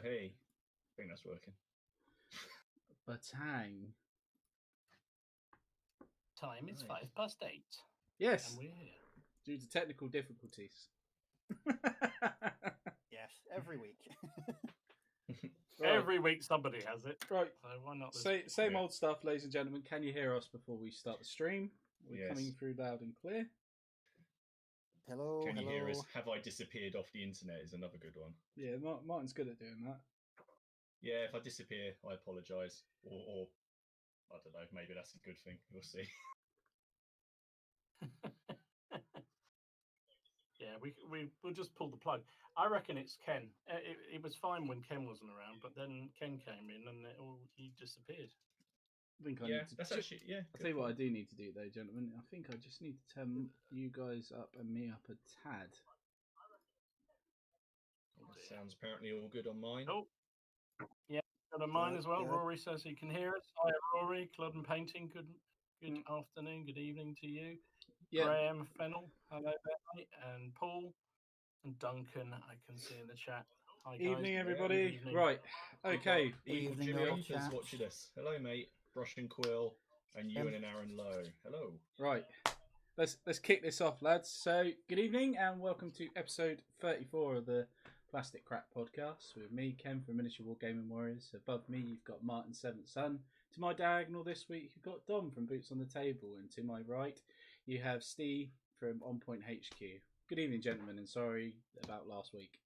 Hey, I think that's working. Batang. Time is Right. 8:05. Yes, And we're here. due to technical difficulties. Yes, every week. Right. Every week somebody has it. Right. So why not this Same, week? same Yeah. old stuff, ladies and gentlemen. Can you hear us before we start the stream? We're Yes. coming through loud and clear. Hello, Can you hello. hear us? Have I disappeared off the internet is another good one. Yeah, Martin's good at doing that. Yeah, if I disappear, I apologise. Or I don't know, maybe that's a good thing. We'll see. Yeah, we'll just pull the plug. I reckon it's Ken. It was fine when Ken wasn't around, but then Ken came in and he disappeared. I think I Yeah, need to. that's actually I'll good tell you what I point. do need to do though, gentlemen. I think I just need to turn you guys up and me up a tad. Sounds apparently all good on mine. Oh, yeah, got a mine Good, as well. good. Rory says he can hear us. Hi, Rory. Club and Painting. Good afternoon. Good evening to you. Yeah. Graham Fennell. Hello there, mate. And Paul and Duncan. I can see in the chat. Hi, guys. Evening, Yeah, everybody. good evening. Right. Okay. Evil Evening, Jimmy all Opers chaps. watching us. Hello, mate. Brush and Quill and Ewan and Aaron Lowe. Hello. Right. Let's kick this off, lads. So, good evening and welcome to episode 34 of the Plastic Crack podcast with me, Ken from Miniature Wargaming Warriors. Above me, you've got Martin Seventh Son. To my diagonal this week, you've got Dom from Boots on the Table, and to my right, you have Steve from On Point HQ. Good evening, gentlemen, and sorry about last week.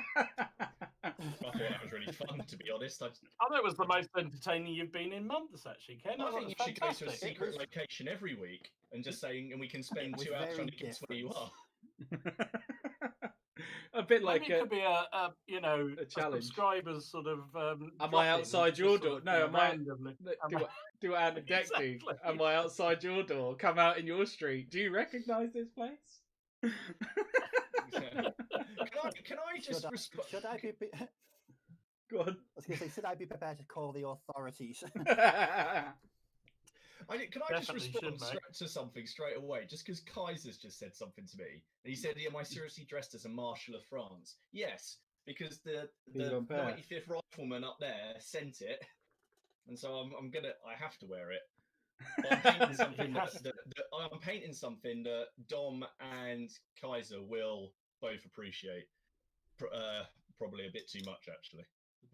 I thought that was really fun, to be honest. I thought it was the most entertaining you've been in months, actually, Ken. I thought think it you was should go to a fantastic. secret location every week and just saying, and we can spend was 2 hours trying very to guess where you are. A bit like Maybe it could be a challenge. subscriber's sort of. Am I drop-in, outside your just door? sort of, No, am I? randomly. Do what Andy Deck do? Exactly. Am I outside your door? Come out in your street. Do you recognise this place? Can I just respond? Should I be? Go on. I was going to say, should I be prepared to call the authorities? Can I just Definitely respond should, mate. to something straight away? Just because Kaiser's just said something to me. And he said, am I seriously dressed as a Marshal of France? Yes, because the Big 95th Rifleman up there sent it. And so I have to wear it. But I'm painting something I'm painting something that Dom and Kaiser will both appreciate. Probably a bit too much, actually.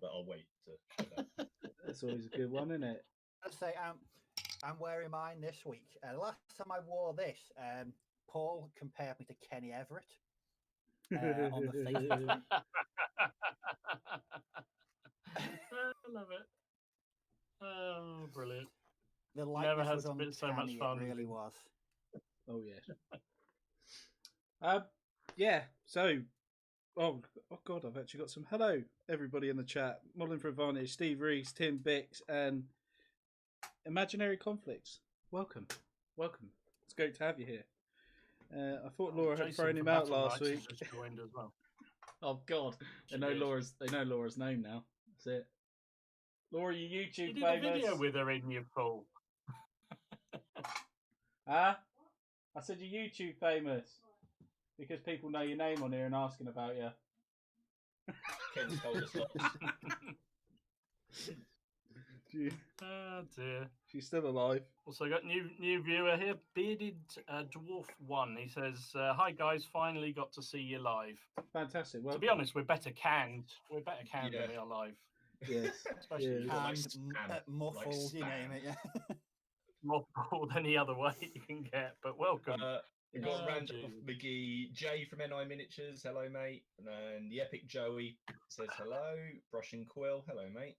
But I'll wait to show that. That's always a good one, isn't it? I'd say I'm wearing mine this week. Last time I wore this, Paul compared me to Kenny Everett on the Facebook. I love it. Oh, brilliant. The Never likeness has was on been so much Kenny, fun. It really was. Oh yeah. Yeah. So, oh God, I've actually got some. Hello, everybody in the chat. Modeling for Advantage, Steve Rees, Tim Bix, and Imaginary Conflicts. Welcome. It's great to have you here. I thought Laura had Jason thrown him from out Battle last Knights week. has just joined as well. Oh God, they know Laura's name now. That's it. Laura, you YouTube You did famous. a video with her in, you fool. Huh? I said you're YouTube famous because people know your name on here and asking about you. Ken's told us lots. Oh dear. She's still alive. Also got new viewer here, Bearded Dwarf 1. He says, "Hi guys, finally got to see you live." Fantastic. To be honest, we're better canned. We're better canned Yeah. than we are live. Yes. Especially Yeah. Like And spam, muffled, like you spam. name it. Yeah. more bold any other way you can get. But welcome. We've got Oh, Randolph Jesus. McGee, Jay from NI Miniatures, hello mate, and the Epic Joey says hello. Brush and Quill, hello mate,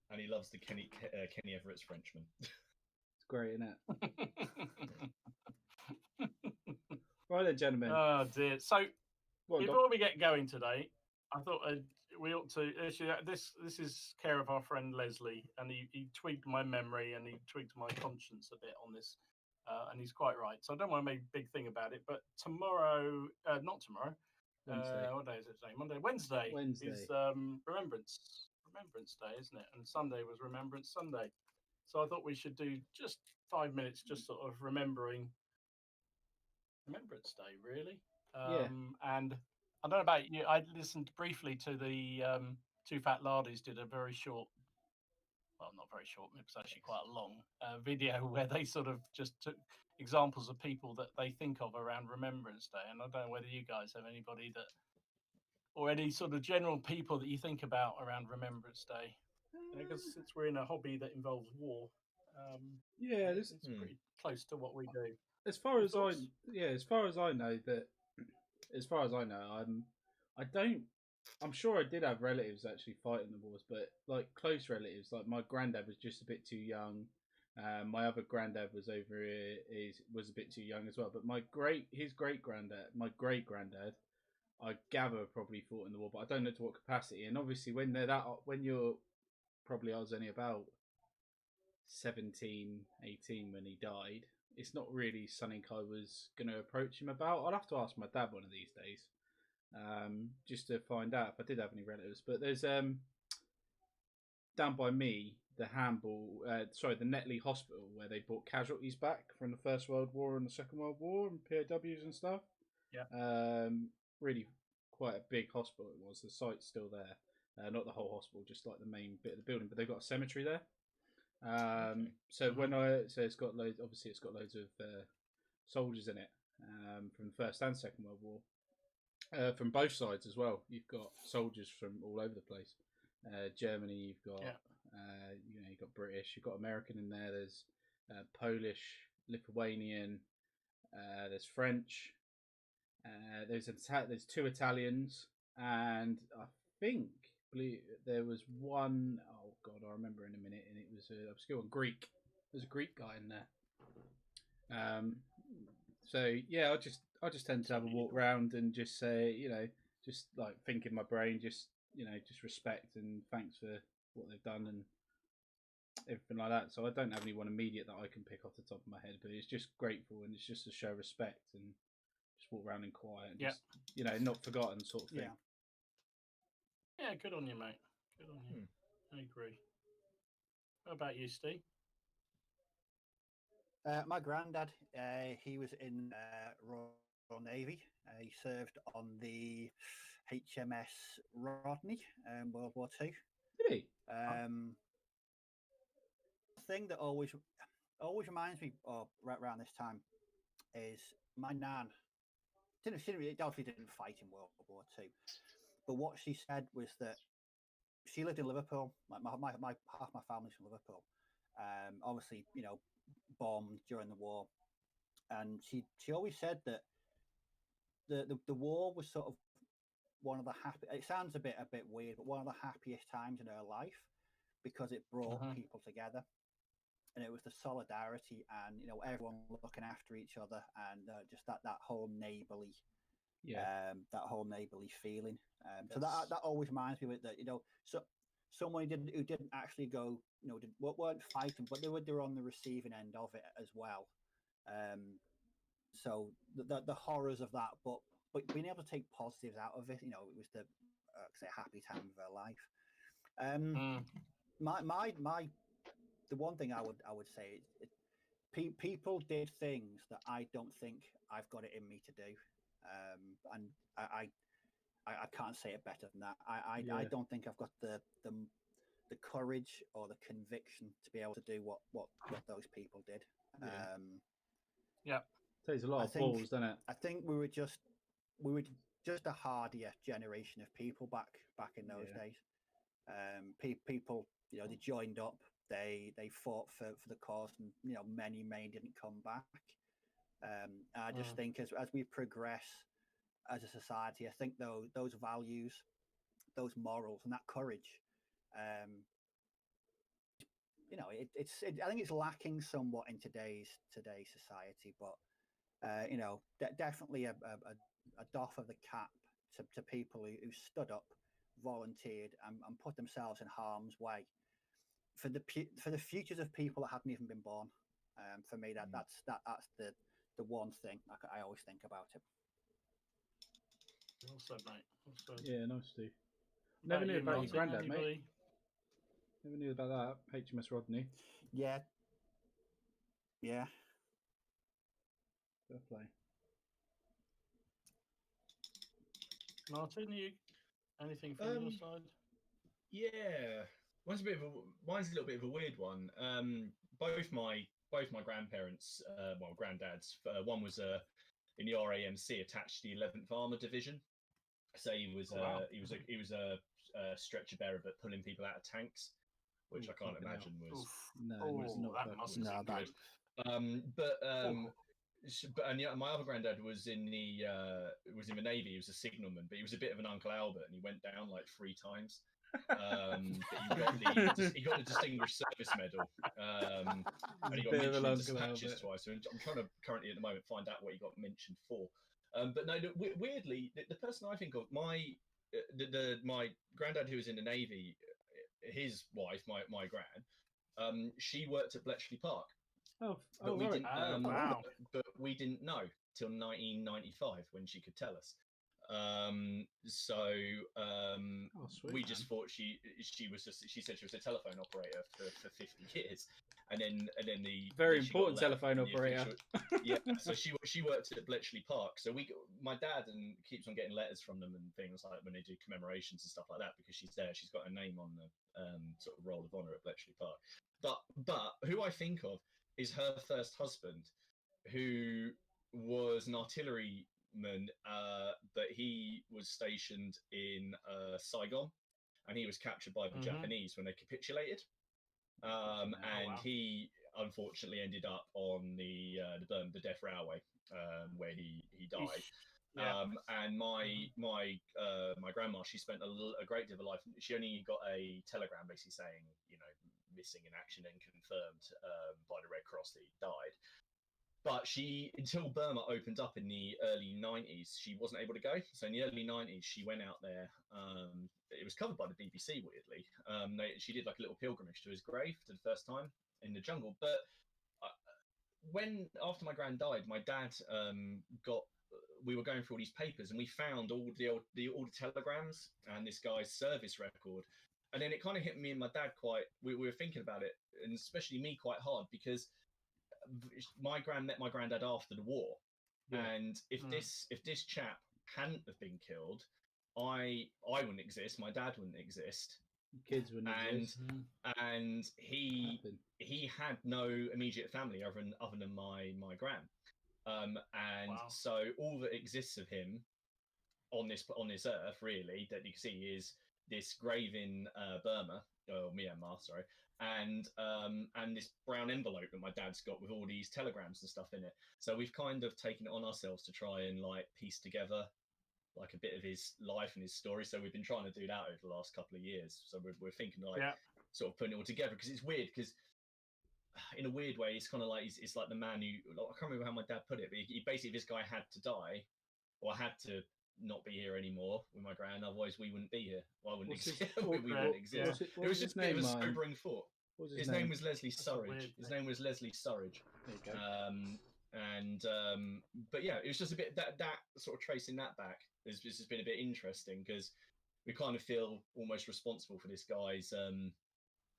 and he loves the Kenny Everett's Frenchman. It's great, isn't it? Right then, gentlemen. Oh dear. So Go on, Dom. before we get going today, I thought we ought to actually this is care of our friend Leslie, and he tweaked my memory and he tweaked my conscience a bit on this. And he's quite right. So I don't want to make a big thing about it. But tomorrow, not tomorrow. Wednesday. What day is it today? Wednesday Wednesday. is Remembrance Day, isn't it? And Sunday was Remembrance Sunday. So I thought we should do just 5 minutes, just sort of remembering Remembrance Day, really. Yeah. And I don't know about you. I listened briefly to the Two Fat Lardies did a very short, well, not very short, it was actually quite a long video where they sort of just took examples of people that they think of around Remembrance Day. And I don't know whether you guys have anybody that, or any sort of general people that you think about around Remembrance Day. Because since we're in a hobby that involves war, Yeah, it's pretty close to what we do. as far Your as thoughts? as far as I know, I don't. I'm sure I did have relatives actually fighting the wars, but like close relatives, like my granddad was just a bit too young. My other granddad was over here, was a bit too young as well. But his great granddad, my great granddad, I gather probably fought in the war, but I don't know to what capacity. And obviously, when you're probably, I was only about 17, 18 when he died. It's not really something I was going to approach him about. I'll have to ask my dad one of these days, just to find out if I did have any relatives. But there's down by me the Netley Hospital where they brought casualties back from the First World War and the Second World War and POWs and stuff. Yeah. Really quite a big hospital it was. The site's still there. Not the whole hospital, just like the main bit of the building, but they've got a cemetery there. So it's got loads. Obviously, it's got loads of soldiers in it from the First and Second World War, from both sides as well. You've got soldiers from all over the place. Germany, you've got you've got British, you've got American in there. There's Polish, Lithuanian. There's French. There's two Italians, and I think there was one. Oh God, I remember in a minute, and it was obscure Greek. There's a Greek guy in there. So yeah, I just tend to have a walk around and just say, just like think in my brain, just respect and thanks for what they've done and everything like that. So I don't have anyone immediate that I can pick off the top of my head, but it's just grateful and it's just to show respect and just walk around in quiet and just not forgotten sort of thing. Yeah, good on you, mate. Good on you. I agree. What about you, Steve? My granddad, he was in Royal Navy. He served on the HMS Rodney in World War II. Did he? Thing that always reminds me of right around this time is my nan. She obviously didn't fight in World War II, but what she said was that she lived in Liverpool. Like my half my family's from Liverpool. Obviously, bombed during the war, and she always said that the war was sort of one of the happy. It sounds a bit weird, but one of the happiest times in her life because it brought people together, and it was the solidarity and everyone looking after each other and just that whole neighbourly. That whole neighbourly feeling. So that always reminds me of it, that so someone who didn't actually go, weren't fighting, but they were on the receiving end of it as well. So the horrors of that, but being able to take positives out of it, it was the happy time of her life. The one thing I would say is people did things that I don't think I've got it in me to do. And I can't say it better than that. I don't think I've got the courage or the conviction to be able to do what those people did. Takes a lot of balls, doesn't it? I think we were just a hardier generation of people back in those days. People, they joined up, they fought for the cause, and many didn't come back. I just think as we progress as a society, I think those values, those morals, and that courage, I think it's lacking somewhat in today's society. But definitely a doff of the cap to people who stood up, volunteered, and put themselves in harm's way for the futures of people that hadn't even been born. For me, that's the one thing I always think about it. Well said, mate. Well said. Yeah, nice, Steve. Never knew about your granddad, mate. Never knew about that. HMS Rodney. Yeah. Fair play. Martin, anything from your side? Yeah, mine's a little bit of a weird one. Both my grandparents, granddads. One was in the RAMC attached to the 11th Armour Division. So he was a stretcher bearer, but pulling people out of tanks, which I can't imagine was not good. And my other granddad was in the Navy. He was a signalman, but he was a bit of an Uncle Albert, and he went down like 3 times. But he got the Distinguished Service Medal, and he got mentioned in dispatches twice. So I'm trying to currently at the moment find out what he got mentioned for. But no, weirdly, the person I think of, my granddad who was in the Navy, his wife, my gran, she worked at Bletchley Park. But we didn't know till 1995 when she could tell us. We just thought she said she was a telephone operator for 50 years, and then the very important telephone operator. So she worked at Bletchley Park. So my dad keeps on getting letters from them and things like when they do commemorations and stuff like that, because she's there. She's got her name on the sort of roll of honor at Bletchley Park. But who I think of is her first husband, who was an artilleryman, but he was stationed in Saigon, and he was captured by the Japanese when they capitulated. He unfortunately ended up on the Death Railway, where he died. And my grandma, she spent a great deal of her life. She only got a telegram basically saying, missing in action and confirmed by the Red Cross that he died. But until Burma opened up in the early 90s, she wasn't able to go. So in the early 90s, she went out there. It was covered by the BBC, weirdly. She did like a little pilgrimage to his grave for the first time in the jungle. But after my gran died, my dad we were going through all these papers, and we found all the telegrams and this guy's service record. And then it kind of hit me and my dad we were thinking about it, and especially me quite hard, because my gran met my granddad after the war. And if this chap hadn't have been killed, I wouldn't exist, my dad wouldn't exist, kids wouldn't exist. And he had no immediate family other than my gran. So all that exists of him on this earth, really, that you can see is this grave in Burma, or Myanmar, sorry, and this brown envelope that my dad's got with all these telegrams and stuff in it. So we've kind of taken it on ourselves to try and like piece together like a bit of his life and his story. So we've been trying to do that over the last couple of years. So we're thinking sort of putting it all together, because it's weird, because in a weird way, it's kind of like it's like the man who, I can't remember how my dad put it, but he basically, this guy had to die, or had to not be here anymore with my gran, otherwise we wouldn't be here. Well, I wouldn't exist. We wouldn't exist. It was just a bit of a sobering thought. His name was Leslie Surridge. His name was Leslie Surridge. There you go. But yeah, it was just a bit that sort of tracing that back has just been a bit interesting, because we kind of feel almost responsible for this guy's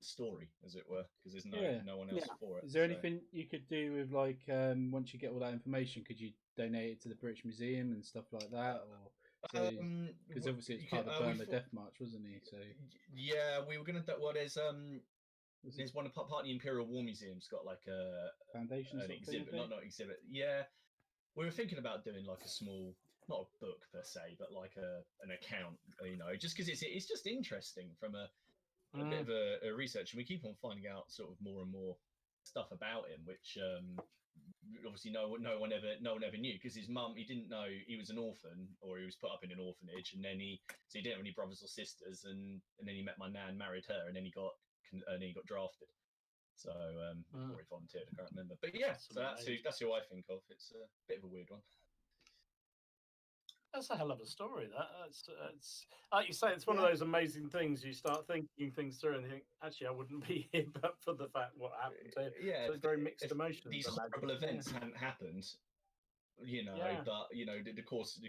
story, as it were, because there's no one else for it. Is there anything you could do with, like, once you get all that information, could you donate it to the British Museum and stuff like that, or because obviously it's part of the Burma Death March, wasn't he? So yeah, we were gonna. Well, there's one part of the Imperial War Museum's got like a foundation, an exhibit, not exhibit. Yeah, we were thinking about doing like a small, not a book per se, but like an account, just because it's just interesting from a bit of a research, and we keep on finding out sort of more and more stuff about him, which obviously no one ever knew, because his mum, he didn't know he was an orphan, or he was put up in an orphanage, and then he didn't have any brothers or sisters, and then he met my nan, married her, and then he got drafted. So or he volunteered, I can't remember, but yeah, so that's who I think of. It's a bit of a weird one. That's a hell of a story. That's like you say, it's one of those amazing things. You start thinking things through and think, actually, I wouldn't be here but for the fact what happened to him. Yeah, so it's very mixed emotions. These horrible events hadn't happened, but the course,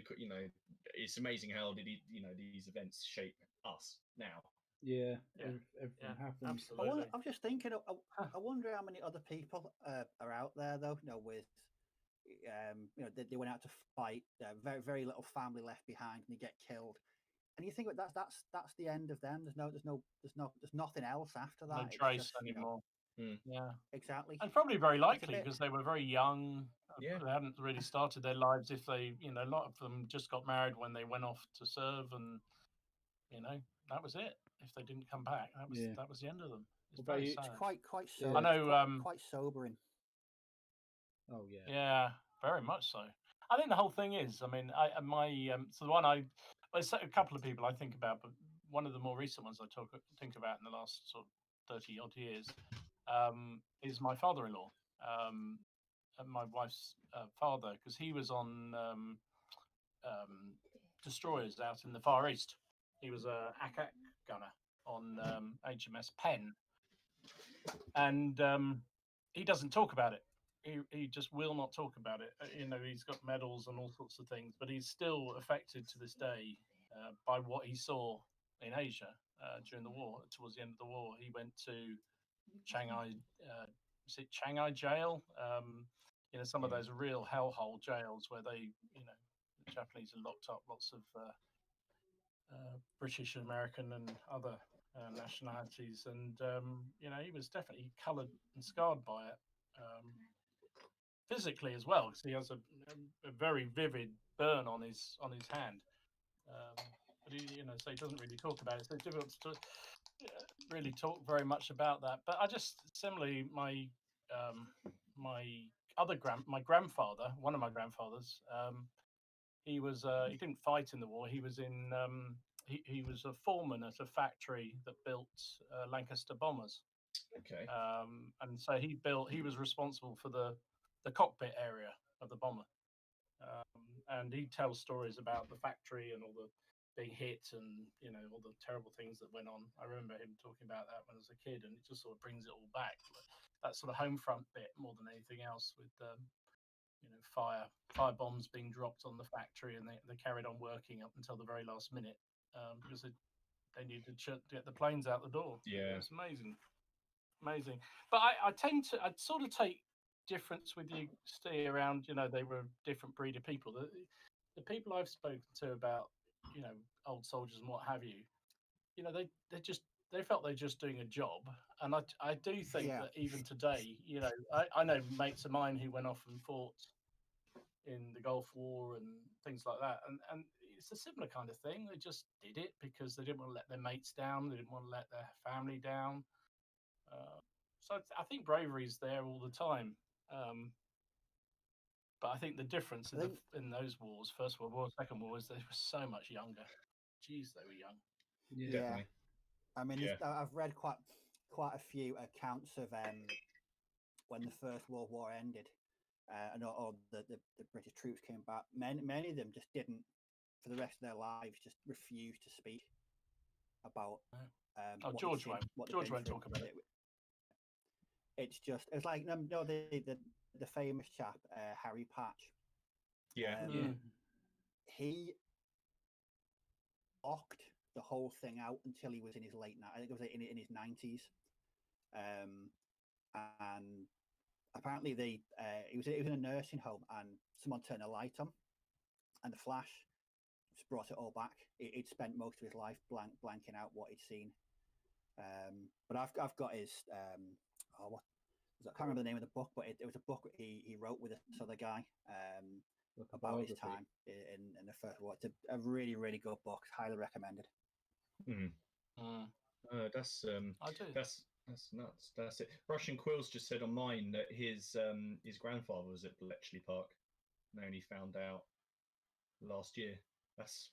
it's amazing how these events shape us now. Yeah, everything happens. Absolutely. I'm just thinking. I wonder how many other people are out there, though. With they went out to fight. Very very little family left behind, and they get killed. And you think that's the end of them. There's nothing else after that. No It's trace just, anymore. Yeah, exactly. and probably very It's a likely bit. because they were very young. Yeah. They hadn't really started their lives. If they, a lot of them just got married when they went off to serve, and that was it. If they didn't come back, that was the end of them. It's What about very you? sad. It's quite Yeah. so. I know. Quite sobering. Oh yeah. Yeah, very much so. I think the whole thing is. I mean, so the one there's a couple of people I think about, but one of the more recent ones I think about in the last sort of 30 odd years is my father-in-law, and my wife's father, because he was on destroyers out in the Far East. He was a ack gunner on HMS Penn, and he doesn't talk about it. He just will not talk about it. He's got medals and all sorts of things, but he's still affected to this day by what he saw in Asia during the war. Towards the end of the war, he went to Shanghai. Is it Shanghai jail? Some of those real hellhole jails where the Japanese are locked up lots of British, American, and other nationalities, and he was definitely coloured and scarred by it. Physically as well, because he has a very vivid burn on his hand. But so he doesn't really talk about it. So it's difficult to really talk very much about that. But I just similarly, my grandfather, one of my grandfathers, he didn't fight in the war. He was in he was a foreman at a factory that built Lancaster bombers. Okay. And so he was responsible for the cockpit area of the bomber. And he tells stories about the factory and all the being hit and all the terrible things that went on. I remember him talking about that when I was a kid, and it just sort of brings it all back. That sort of home front bit more than anything else, with fire bombs being dropped on the factory, and they carried on working up until the very last minute because they needed to get the planes out the door. Yeah, it's amazing. But I'd sort of take difference with you, Steve, around they were a different breed of people. The people I've spoken to about old soldiers and what have you, they felt they're just doing a job. And I do think that even today, I know mates of mine who went off and fought in the Gulf War and things like that, and it's a similar kind of thing. They just did it because they didn't want to let their mates down, they didn't want to let their family down. So I think bravery is there all the time. But I think the difference in those wars, First World War, Second War, is they were so much younger. Jeez, they were young. Yeah. definitely. I mean, I've read quite a few accounts of when the First World War ended, and all the British troops came back. Many of them just didn't, for the rest of their lives, just refused to speak about. George won't. George won't talk about it. It's like the famous chap Harry Patch. Yeah. He blocked the whole thing out until he was in his late. I think it was in his 90s, and apparently he was in a nursing home, and someone turned a light on, and the flash just brought it all back. He'd spent most of his life blanking out what he'd seen. But I've got his I can't remember the name of the book, but it was a book he wrote with this other guy about his time in the First War. It's a really, really good book. Highly recommended. That's I do. That's nuts. That's it. Russian Quills just said on mine that his grandfather was at Bletchley Park, and only found out last year. That's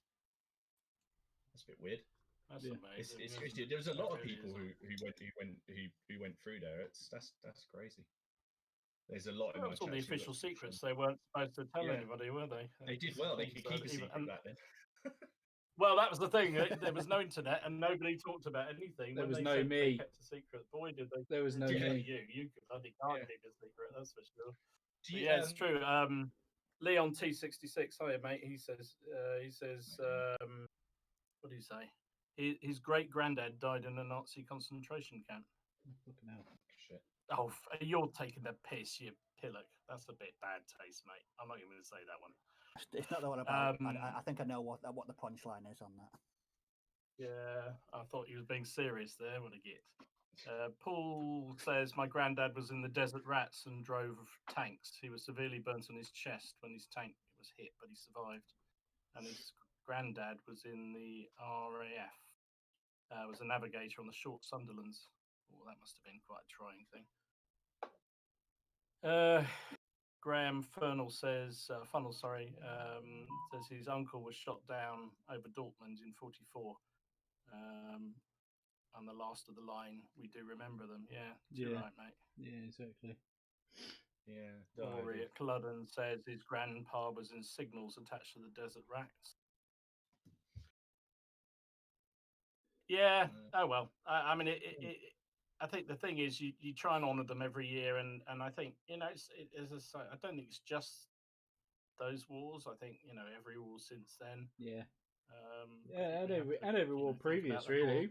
a bit weird. That's amazing. It's crazy. There's a lot of people who went through there. That's crazy. There's a lot. That was all the official secrets. They weren't supposed to tell anybody, were they? They did well. They could keep a secret back then. Well, that was the thing. There was no internet, and nobody talked about anything. There when was they no said me. They kept a secret. Boy, did they! There was no me. me. You bloody can't keep a secret. That's for sure. It's true. Leon T66. Hiya, mate. He says. What do you say? His great granddad died in a Nazi concentration camp. Looking out. Shit. Oh, you're taking the piss, you Pillock. That's a bit bad taste, mate. I'm not even going to say that one. It's not the one about. I think I know what the punchline is on that. Yeah, I thought he was being serious there. What a git. Paul says, my granddad was in the Desert Rats and drove tanks. He was severely burnt on his chest when his tank was hit, but he survived. And his granddad was in the RAF, was a navigator on the Short Sunderlands. Oh, that must have been quite a trying thing. Graham Funnel says his uncle was shot down over Dortmund in '44. And the last of the line, we do remember them. Yeah, you're right, mate. Yeah, exactly. Yeah. Rory at Culloden says his grandpa was in signals attached to the Desert Rats. Yeah. Oh well. I mean, I think the thing is, you try and honour them every year, and I think I don't think it's just those wars. I think every war since then. Yeah. And every war previous, really.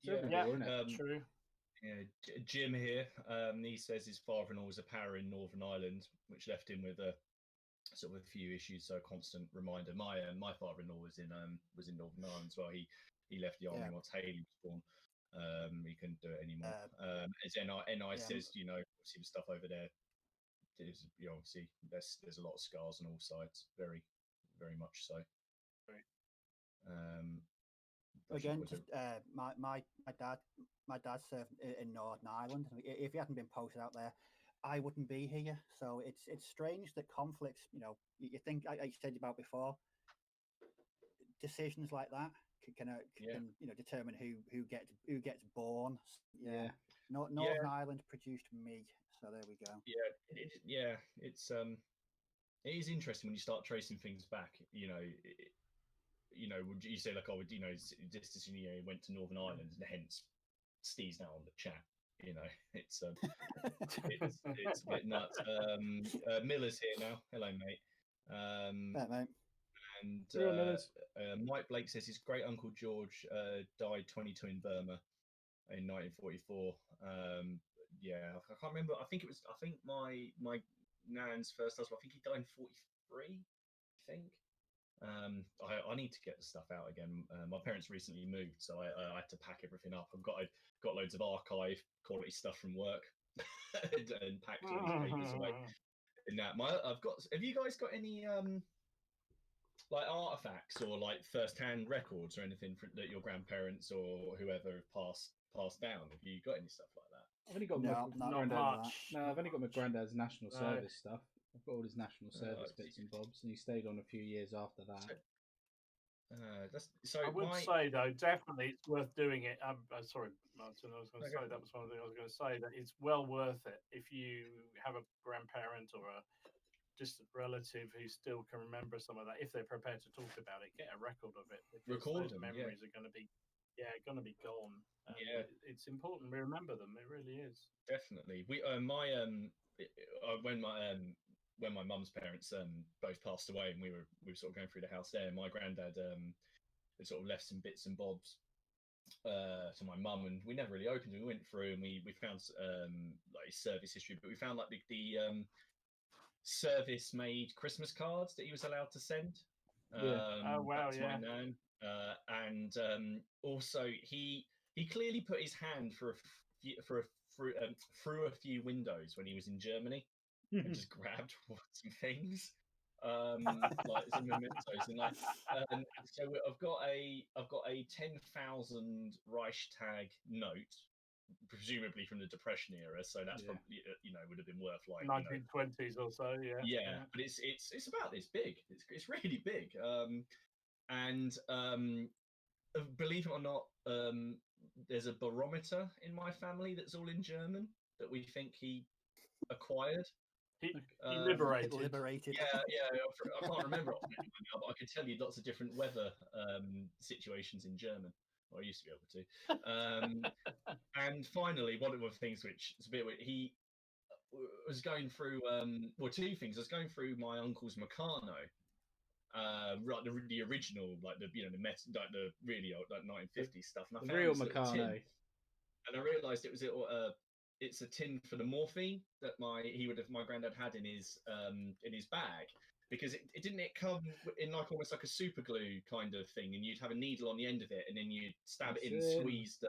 True. Yeah, Jim here. He says his father-in-law was a para in Northern Ireland, which left him with a sort of a few issues. So a constant reminder. My father-in-law was in Northern Ireland as well. He left the army once Haley was born. He couldn't do it anymore. As NI says, obviously the stuff over there is, obviously there's a lot of scars on all sides. Very, very much so. Again, just my dad served in Northern Ireland. If he hadn't been posted out there, I wouldn't be here. So it's strange that conflicts. You think, like you said about before, decisions like that can determine who gets born. Yeah. Northern Ireland produced me. So there we go. It is interesting when you start tracing things back. Would you say like, he went to Northern Ireland and hence Steve's now on the chat. It's it's a bit nuts. Miller's here now. Hello, mate. Mate. And Mike Blake says his great uncle George died 22 in Burma in 1944. I can't remember. I think my nan's first husband, I think he died in 43. I think. I need to get the stuff out again. My parents recently moved, so I had to pack everything up. I've got loads of archive quality stuff from work and packed all these papers away. And have you guys got any like artifacts or like first-hand records or anything that your grandparents or whoever passed down? Have you got any stuff like that? I've only got I've only got my granddad's national service stuff. I've got all his national service bits and bobs, and he stayed on a few years after that. I would say though, definitely it's worth doing it. Sorry, Martin. I was going to say that was one of the things I was going to say. That it's well worth it if you have a grandparent or a distant relative who still can remember some of that. If they're prepared to talk about it, get a record of it. Record those memories are going to be gone. It's important we remember them. It really is. Definitely. When my mum's parents both passed away, and we were sort of going through the house there, my granddad had sort of left some bits and bobs to my mum, and we never really opened them. We went through and we found like his service history, but we found like the service made Christmas cards that he was allowed to send. Oh wow, to my nan. And also he clearly put his hand through a few windows when he was in Germany and just grabbed some things, like some mementos, and so I've got a 10,000 Reichstag note, presumably from the Depression era. So that's probably would have been worth like 1920s or so. Yeah. But it's about this big. It's really big. And believe it or not, there's a barometer in my family that's all in German that we think he acquired. He liberated. Yeah. I can't remember off now, but I could tell you lots of different weather situations in German. Or I used to be able to. And finally, one of the things which is a bit weird, he was going through two things. I was going through my uncle's Meccano. Like the original, like the like the really old, like 1950s stuff, and I found real Meccano, and I realised it was it's a tin for the morphine that my granddad had in his bag, because it didn't come in like almost like a super glue kind of thing, and you'd have a needle on the end of it, and then you'd stab it in and squeeze the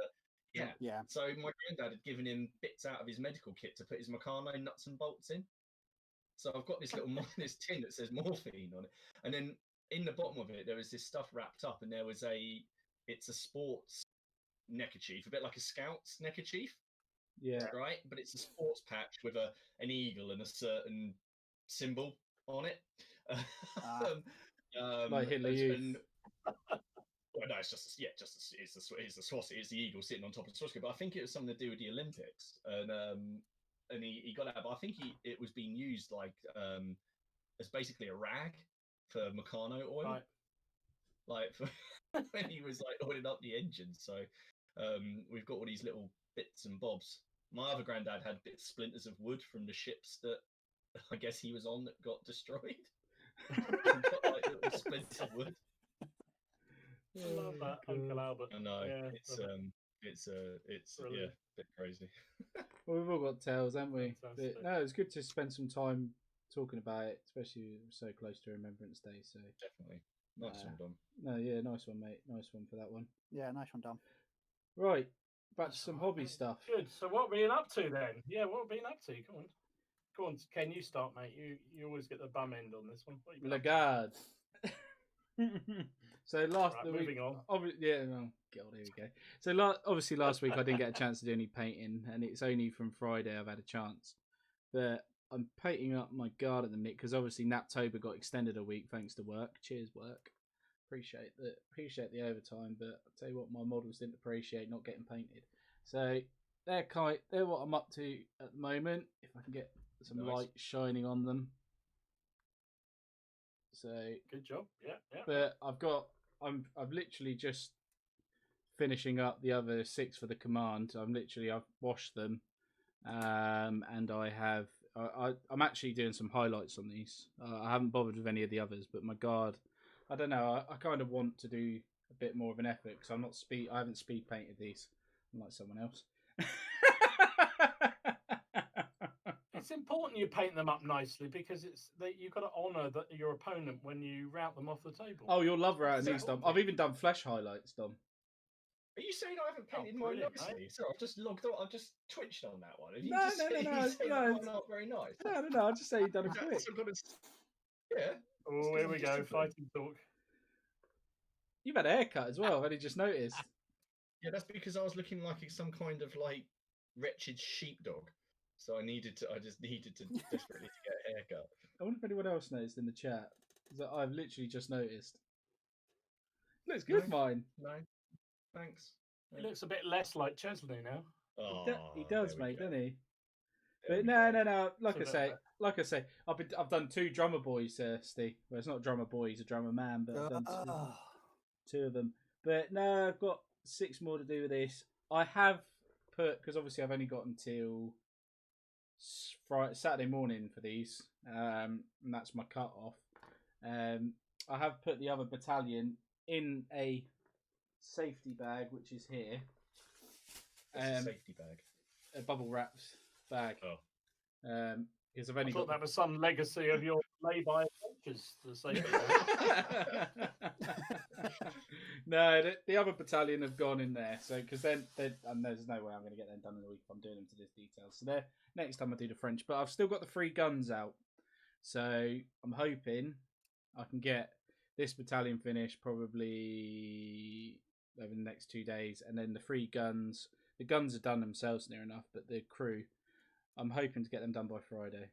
Yeah. So my granddad had given him bits out of his medical kit to put his Meccano nuts and bolts in. So I've got this little this tin that says morphine on it, and then in the bottom of it there was this stuff wrapped up, and there was it's a sports neckerchief, a bit like a scout's neckerchief. Yeah. Right, but it's a sports patch with an eagle and a certain symbol on it. Like Hitler Youth. Well, no, it's just it's the swastika, it's the eagle sitting on top of the swastika. But I think it was something to do with the Olympics, and he got that. But I think it was being used like as basically a rag for Meccano oil, Right. like for when he was like oiling up the engine. So we've got all these little bits and bobs. My other granddad had splinters of wood from the ships that I guess he was on that got destroyed. Got like little splinters of wood. I love that, Uncle Albert. I know, Yeah, it's yeah, Brilliant. a bit crazy. Well, we've all got tales, haven't we? Fantastic. But, no, it's good to spend some time talking about it, especially so close to Remembrance Day. So Definitely. Nice one, Dom. no, yeah, nice one, mate. Nice one for that one. Yeah, nice one, Dom. Right, back to some hobby stuff. Good. So what have we been up to then? Yeah, what have we been up to? Come on, Ken, you start, mate. You always get the bum end on this one. What have you been up to? Lagarde. So last Right, the moving week, on. yeah, oh god, here we go. So obviously last week I didn't get a chance to do any painting, and it's only from Friday I've had a chance. But I'm painting up my garden at the minute because obviously Naptober got extended a week thanks to work. Cheers, work. Appreciate the overtime, but I'll tell you what, my models didn't appreciate not getting painted. So they're what I'm up to at the moment. If I can get some light shining on them. So Good job. Yeah. but I'm literally just finishing up the other 6 for the command. I've washed them, and I'm actually doing some highlights on these. I haven't bothered with any of the others, but my guard, I don't know. I kind of want to do a bit more of an effort because I haven't speed painted these, unlike someone else. It's important you paint them up nicely because you've got to honour your opponent when you rout them off the table. Oh, you'll love routing these, Dom. I've even done flesh highlights, Dom. Are you saying I haven't painted mine brilliant, nicely? mate. Sorry, I've just logged on. I've just twitched on that one. Have you No, just no, said no, you say no. that one not very nice? No. I'll just say you've done it Is that quick. some kind of... Yeah. Oh, here we go. Fighting talk. You've had a haircut as well. I've only just noticed. Yeah, that's because I was looking like some kind of like wretched sheepdog. So I just needed to desperately to get a haircut. I wonder if anyone else noticed in the chat. Because I've literally just noticed. Looks good, mine. No, thanks. He looks a bit less like Chesley now. He does, mate, doesn't he? There But we no. go. Like I say, I've done 2 drummer boys, Steve. Well, it's not a drummer boy, he's a drummer man, but I've done 2 of them. But no, I've got 6 more to do with this. I have put, because obviously I've only got until Saturday morning for these, and that's my cut off. I have put the other battalion in a safety bag, which is here. It's a safety bag. A bubble wrapped bag. Oh. Because I've only thought got that was some legacy of your lay-by adventures. To say No, the other battalion have gone in there. So because then and there's no way I'm going to get them done in a week if I'm doing them to this detail. So they're next time I do the French, but I've still got the 3 guns out. So I'm hoping I can get this battalion finished probably over the next 2 days, and then the 3 guns. The guns are done themselves near enough, but the crew, I'm hoping to get them done by Friday,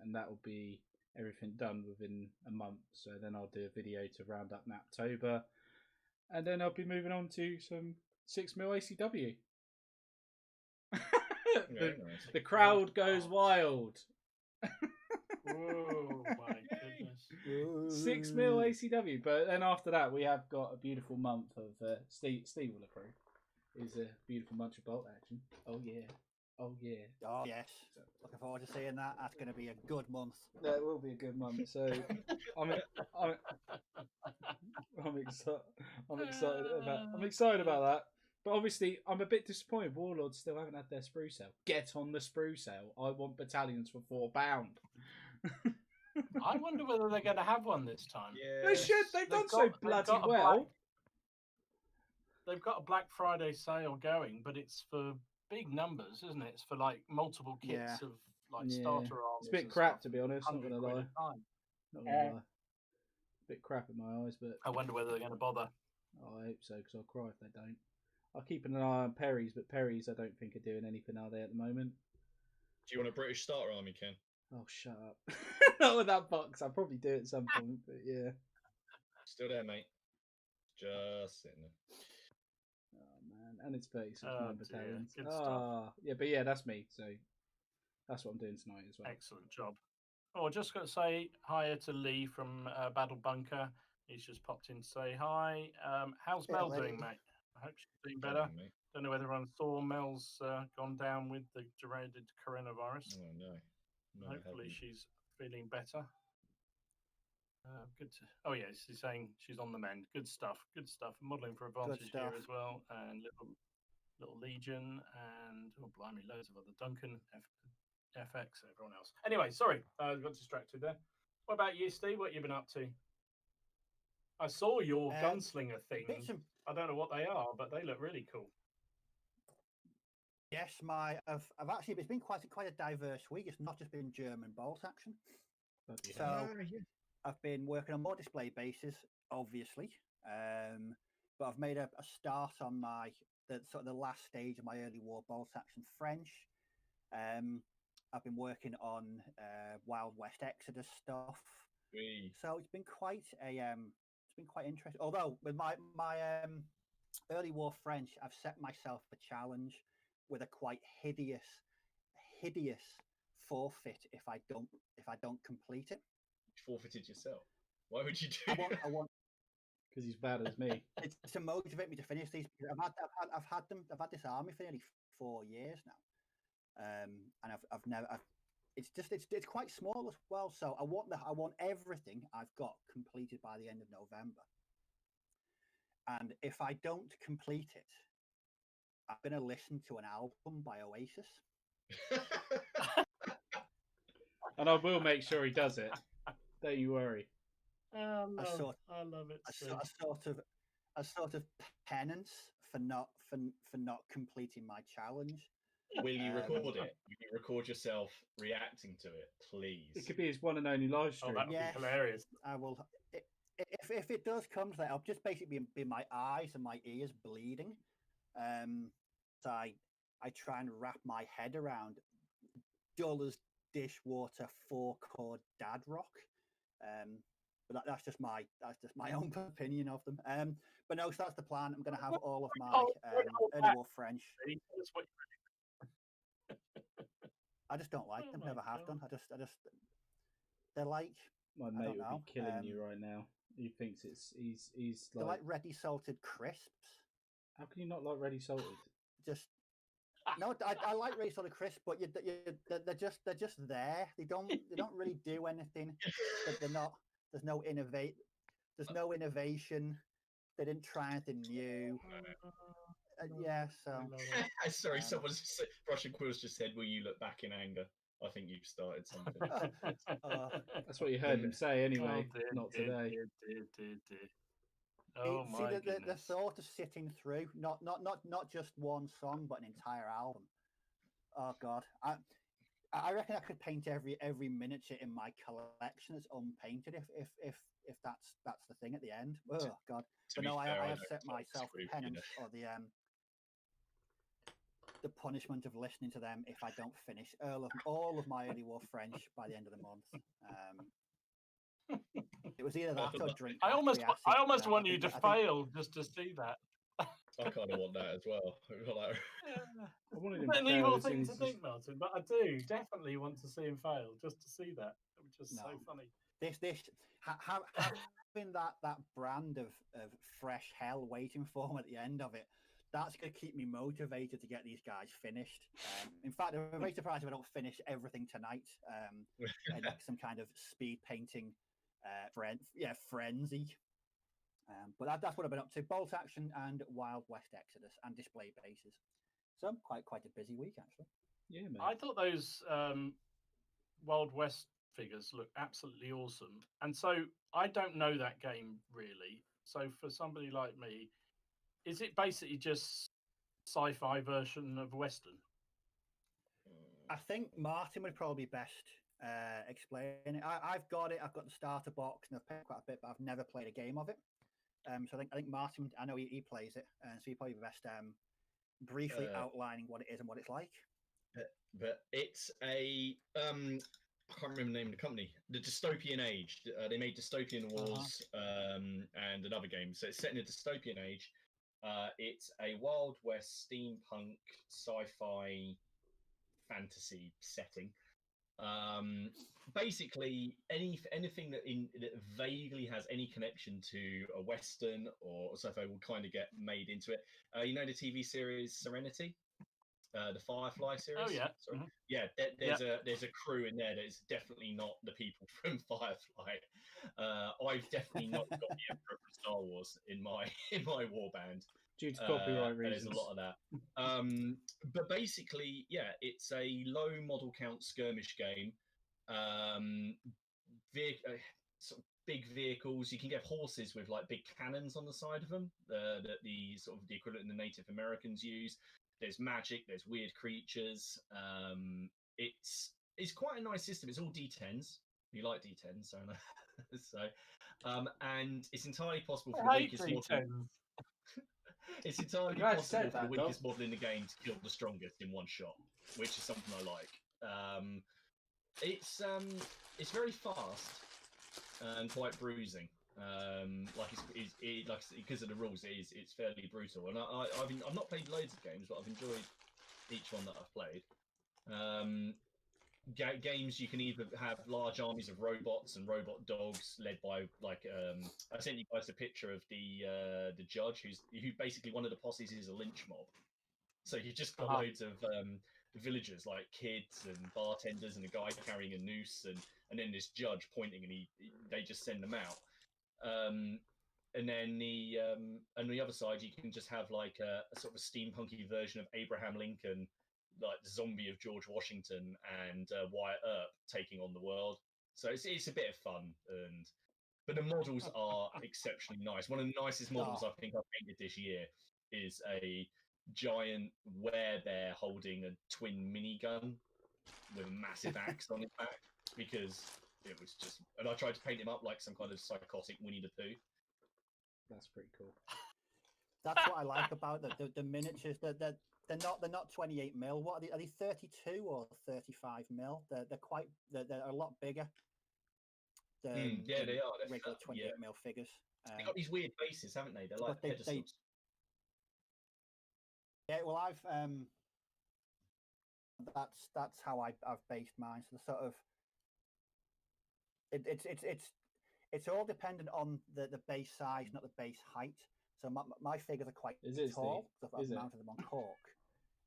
and that will be everything done within a month. So then I'll do a video to round up Naptober, and then I'll be moving on to some 6mm ACW. The crowd goes wild. Oh my goodness! 6mm ACW, but then after that we have got a beautiful month of Steve will approve. Is a beautiful bunch of bolt action. Oh yeah. Oh yes. Looking forward to seeing that. That's going to be a good month. That will be a good month. So I'm excited about that. But obviously, I'm a bit disappointed. Warlords still haven't had their sprue sale. Get on the sprue sale. I want battalions for £4. I wonder whether they're going to have one this time. They should. They've done so bloody well. They've got a Black Friday sale going, but it's for big numbers, isn't it? It's for like multiple kits of like starter arms. It's a bit crap, to be honest. Not gonna lie. Not gonna lie. Bit crap in my eyes, but I wonder whether they're going to bother. I hope so, because I'll cry if they don't. I'll keep an eye on Perry's, but Perry's I don't think are doing anything, are they, at the moment? Do you want a British starter army, Ken? Oh, shut up. Not with that box. I'll probably do it at some point, but yeah. Still there, mate. Just sitting there. Oh, man. And it's 36 man battalions. Good stuff. Yeah, but yeah, that's me, so that's what I'm doing tonight as well. Excellent job. Oh, just got to say hi to Lee from Battle Bunker. He's just popped in to say hi. How's Mel doing, mate? I hope she's doing better. Don't know whether everyone saw Mel's gone down with the dreaded coronavirus. Oh, no. Hopefully she's feeling better. Good. Oh, yeah, she's saying she's on the mend. Good stuff. Good stuff. Modelling for Advantage here as well. And little Legion and, oh, blimey, loads of other Duncan, FX, everyone else. Anyway, sorry, I got distracted there. What about you, Steve? What you been up to? I saw your gunslinger things. I don't know what they are, but they look really cool. Yes, I've actually, it's been quite a diverse week. It's not just been German bolt action. So I've been working on more display bases, obviously, but I've made a start on the last stage of my early war bolt action French. I've been working on Wild West Exodus stuff. So it's been quite interesting. Although with my early war French, I've set myself a challenge with a quite hideous forfeit if I don't complete it. You forfeited yourself. Why would you do that? I want because he's bad as me. It's to motivate me to finish these. I've had this army for nearly 4 years now, and it's quite small as well. So I want everything I've got completed by the end of November. And if I don't complete it, I'm going to listen to an album by Oasis. And I will make sure he does it. Don't you worry. I love it. A sort of penance for not completing my challenge. Will you record it? Will you record yourself reacting to it, please? It could be his one and only live stream. Oh, that would be hilarious. I will. If it does come to that, I'll just basically be my eyes and my ears bleeding. So I try and wrap my head around dull as dishwater 4-chord dad rock. But that's just my own opinion of them. But no, so that's the plan. I'm going to have all of my early war French. I just don't like them. Never have done. I just they're like. My mate would be killing you right now. He thinks he's they're like ready salted crisps. How can you not like ready salted? Just no, I like ready salted crisps, but they're just there. They don't really do anything. They're not. There's no innovation. They didn't try anything new. Yeah, so. Sorry, someone's Russian Quills just said, "Will you look back in anger?" I think you've started something. That's what you heard him say anyway. Not today. Oh my goodness. The thought of sitting through not just one song, but an entire album. Oh God, I reckon I could paint every miniature in my collection as unpainted if that's the thing at the end. Oh God, but no, I have set myself the penance or the punishment of listening to them if I don't finish all of my early war French by the end of the month. It was either that or drink. I almost want you to fail just to see that. I kind of want that as well. I wanted him an to evil thing to think, Martin, but I do definitely want to see him fail just to see that. It was just so funny. Having that brand of fresh hell waiting for him at the end of it, that's going to keep me motivated to get these guys finished. In fact, I'm very surprised if I don't finish everything tonight in like some kind of speed painting frenzy. But that's what I've been up to: bolt action and Wild West Exodus and display bases. So quite a busy week actually. Yeah, mate. I thought those Wild West figures look absolutely awesome, and so I don't know that game really. So for somebody like me, is it basically just sci-fi version of Western? I think Martin would probably best explain it. I've got it. I've got the starter box, and I've played quite a bit, but I've never played a game of it. So I think Martin, I know he plays it, so he probably best briefly outlining what it is and what it's like. But it's a I can't remember the name of the company. The Dystopian Age. They made Dystopian Wars and another game. So it's set in a dystopian age. It's a Wild West steampunk sci-fi fantasy setting. Basically, anything that vaguely has any connection to a Western or sci-fi will kind of get made into it. You know the TV series Serenity? The Firefly series. Oh yeah, sorry. Yeah. There's a crew in there that is definitely not the people from Firefly. I've definitely not got the Emperor from Star Wars in my warband. Due to copyright reasons. There's a lot of that. But basically, yeah, it's a low model count skirmish game. Sort of big vehicles. You can get horses with like big cannons on the side of them. The sort of the equivalent the Native Americans use. There's magic. There's weird creatures. It's quite a nice system. It's all D10s. You like D10s, so and it's entirely possible for the weakest model. It's entirely possible for the weakest model in the game to kill the strongest in one shot, which is something I like. It's very fast and quite bruising. Because of the rules, it's fairly brutal. And I've not played loads of games, but I've enjoyed each one that I've played. Games you can either have large armies of robots and robot dogs led by I sent you guys a picture of the judge who basically one of the posses is a lynch mob. So you've just got loads of villagers like kids and bartenders and a guy carrying a noose and then this judge pointing and they just send them out. And then the other side you can just have like a sort of a steampunky version of Abraham Lincoln, like the zombie of George Washington and Wyatt Earp taking on the world. So it's a bit of fun, but the models are exceptionally nice. One of the nicest models I think I've painted this year is a giant werebear holding a twin minigun with a massive axe on his back, because it was just, and I tried to paint him up like some kind of psychotic Winnie the Pooh. That's pretty cool. That's what I like about the miniatures. They're not 28 mil. What are they 32 or 35 mil? They're a lot bigger. They are. They're regular 28 mil figures. They've got these weird bases, haven't they? They're like pedestals. Yeah, well, that's how I've based mine. So the sort of it's all dependent on the base size, not the base height. So my figures are quite tall because I've mounted them on cork.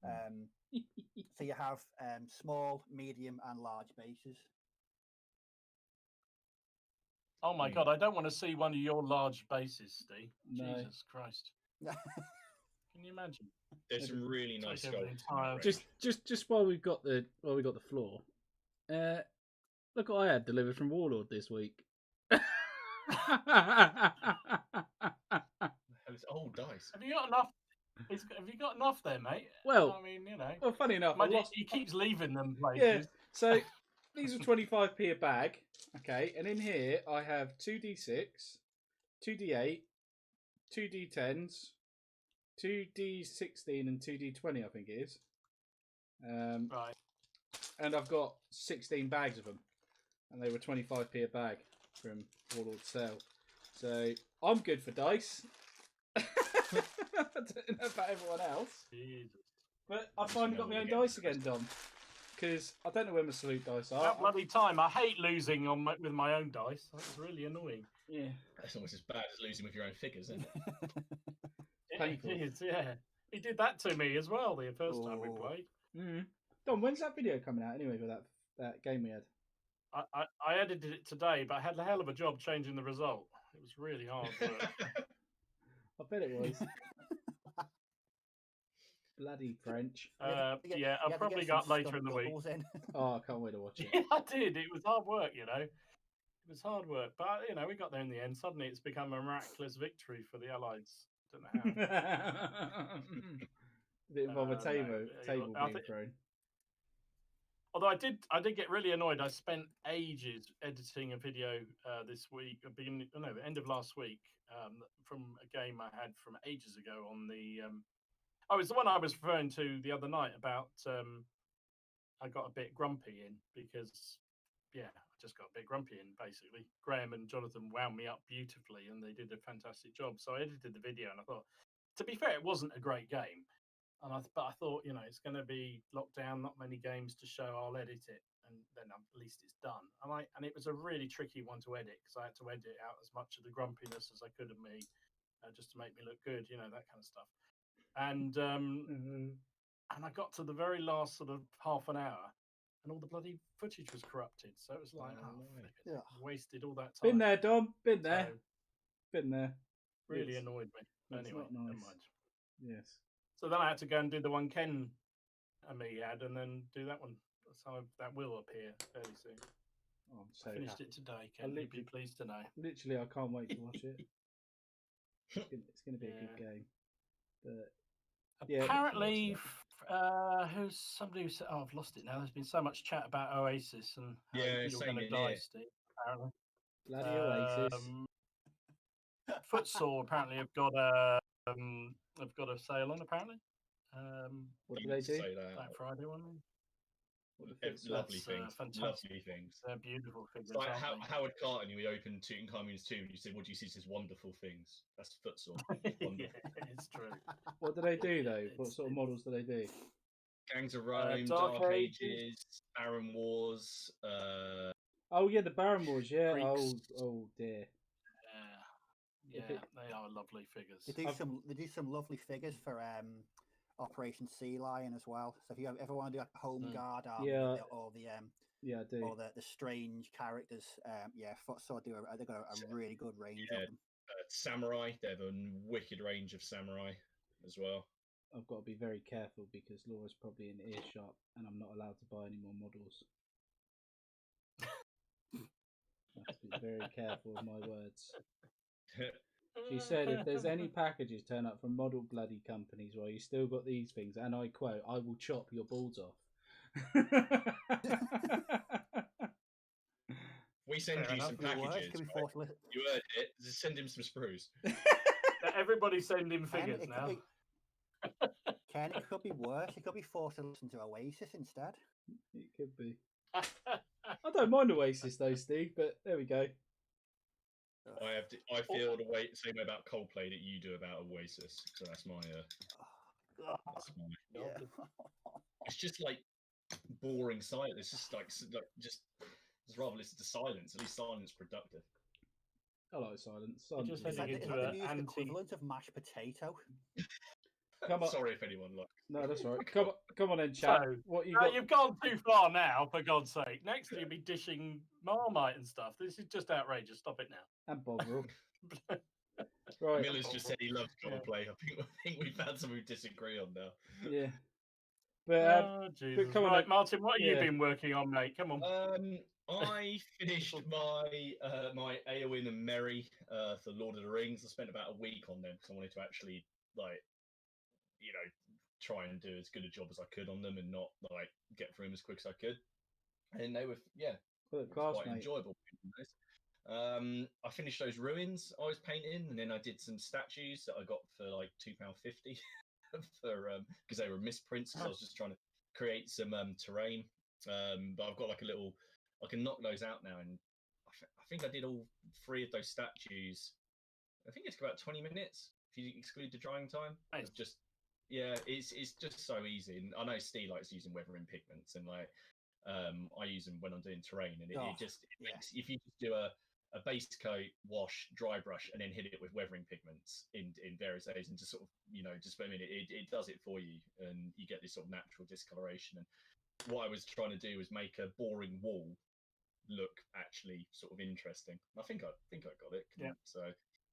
So you have small, medium, and large bases. Oh my God! I don't want to see one of your large bases, Steve. No. Jesus Christ! Can you imagine? There's some really nice sculpts. Just while we've got the floor, look what I had delivered from Warlord this week. It's old dice. Have you got enough? Have you got enough there, mate? Well, I mean, Well, funny enough, he keeps leaving them places. Yeah. So these are 25p a bag. Okay, and in here I have 2d6, 2d8, 2d10s, 2d16, and 2d20. I think it is. Right. And I've got 16 bags of them, and they were 25p a bag from Warlord Sale. So I'm good for dice. I don't know about everyone else. Jesus. But I finally got my own dice again, Dom. Because I don't know where my salute dice are. That bloody time. I hate losing with my own dice. That's really annoying. Yeah. That's almost as bad as losing with your own figures, isn't it? Painful. It is, yeah. He did that to me as well the first time we played. Mm-hmm. Dom, when's that video coming out anyway for that game we had? I edited it today, but I had a hell of a job changing the result. It was really hard work. bet it was. Bloody French. Yeah, I probably got later in the week. Oh, I can't wait to watch it. Yeah, I did. It was hard work, you know. It was hard work, but you know, we got there in the end. Suddenly, it's become a miraculous victory for the Allies. Don't know how. Did it involve a table I being think- thrown? Although I did get really annoyed. I spent ages editing a video this week, the end of last week, from a game I had from ages ago on the. Oh, it's the one I was referring to the other night about. I got a bit grumpy in because, yeah, I just got a bit grumpy in basically. Graham and Jonathan wound me up beautifully, and they did a fantastic job. So I edited the video, and I thought, to be fair, it wasn't a great game. But I thought, you know, it's going to be locked down, not many games to show. I'll edit it, and then at least it's done. And it was a really tricky one to edit because I had to edit out as much of the grumpiness as I could of me, just to make me look good, you know, that kind of stuff. And and I got to the very last sort of half an hour, and all the bloody footage was corrupted. So it was like, Yeah. wasted all that time. Been there, Dom. Been there. So, Been there. really It's- annoyed me. it's Anyway, not never nice. mind. Yes. So then I had to go and do the one Ken and me had, and then do that one. So that will appear fairly soon. Oh, I'm so I finished happy. it today, Ken. You'll be literally- pleased to know. Literally, I can't wait to watch it. It's going to be a good Yeah. game. But yeah, Apparently, who's somebody who said, "Oh, I've lost it now." There's been so much chat about Oasis and how Yeah, you're same going to in die, here. Steve. Apparently, bloody Oasis. Footsore apparently have got a sale on. Apparently, What do You they used to do? say that. Black Friday one. What the fuck's Lovely That's, things. fantastic. Lovely things. They're beautiful figures. It's like aren't they? Howard Carter, we opened Tutankhamun's tomb, and you said, "What do you see?" He says, "Wonderful things." That's Footsore. Wonderful. Yeah, it's true. What do they do though? What It's- sort of models do they do? Gangs of Rome, Dark Dark Ages. Ages, Baron Wars. Oh yeah, the Baron Wars. Yeah. Greeks. Oh dear. Yeah, If it- they are lovely figures. They do some lovely figures for Operation Sea Lion as well. So if you ever want to do like a home guard army Yeah. or the Yeah, I do. or the strange characters, Footsore they've got a really good range Yeah. of them. Samurai. They have a wicked range of samurai as well. I've got to be very careful because Laura's probably in earshot, and I'm not allowed to buy any more models. I have to be very careful with my words. She said, if there's any packages turn up from model bloody companies while you still got these things, and I quote, I will chop your balls off. We send Fair you some enough. packages. Can we right? force listen? You heard it. Just send him some sprues. Everybody's sending figures It now. could be, Ken, it could be worse. It could be forced to listen to Oasis instead. It could be. I don't mind Oasis though, Steve, but there we go. I feel the same way about Coldplay that you do about Oasis. So that's my. That's my. Yeah. It's just like boring silence. It's just like just rather listen to silence. At least silence is productive. I like silence. just Silence is heading good. Is into that the a music anti- equivalent of mashed potato? Come on. Sorry if anyone likes. No, that's all right. Come on then, chat. So, What you No, got? you've gone too far now, for God's sake. Next, you'll be dishing Marmite and stuff. This is just outrageous. Stop it now. And Bovril. Right. Miller's just said he loves Yeah. Coldplay. I think we've had something we disagree on now. Yeah. But Oh, Jesus. come on Right, then. Martin, what have you Yeah. been working on, mate? Come on. I finished my my Eowyn and Merry for Lord of the Rings. I spent about a week on them because I wanted to actually try and do as good a job as I could on them and not get through them as quick as I could. And they were class, quite mate. enjoyable. I finished those ruins I was painting, and then I did some statues that I got for like £2.50 for because they were misprints. Because I was just trying to create some terrain. But I've got like a little. I can knock those out now, and I think I did all 3 of those statues. I think it's about 20 minutes if you exclude the drying time. Nice. It's just it's just so easy. And I know Steve likes using weathering pigments, and I use them when I'm doing terrain, and it makes if you just do a base coat, wash, dry brush, and then hit it with weathering pigments in various areas, and just sort of just for a minute, it does it for you, and you get this sort of natural discoloration. And what I was trying to do was make a boring wall look actually sort of interesting. I think I got it. Yeah. So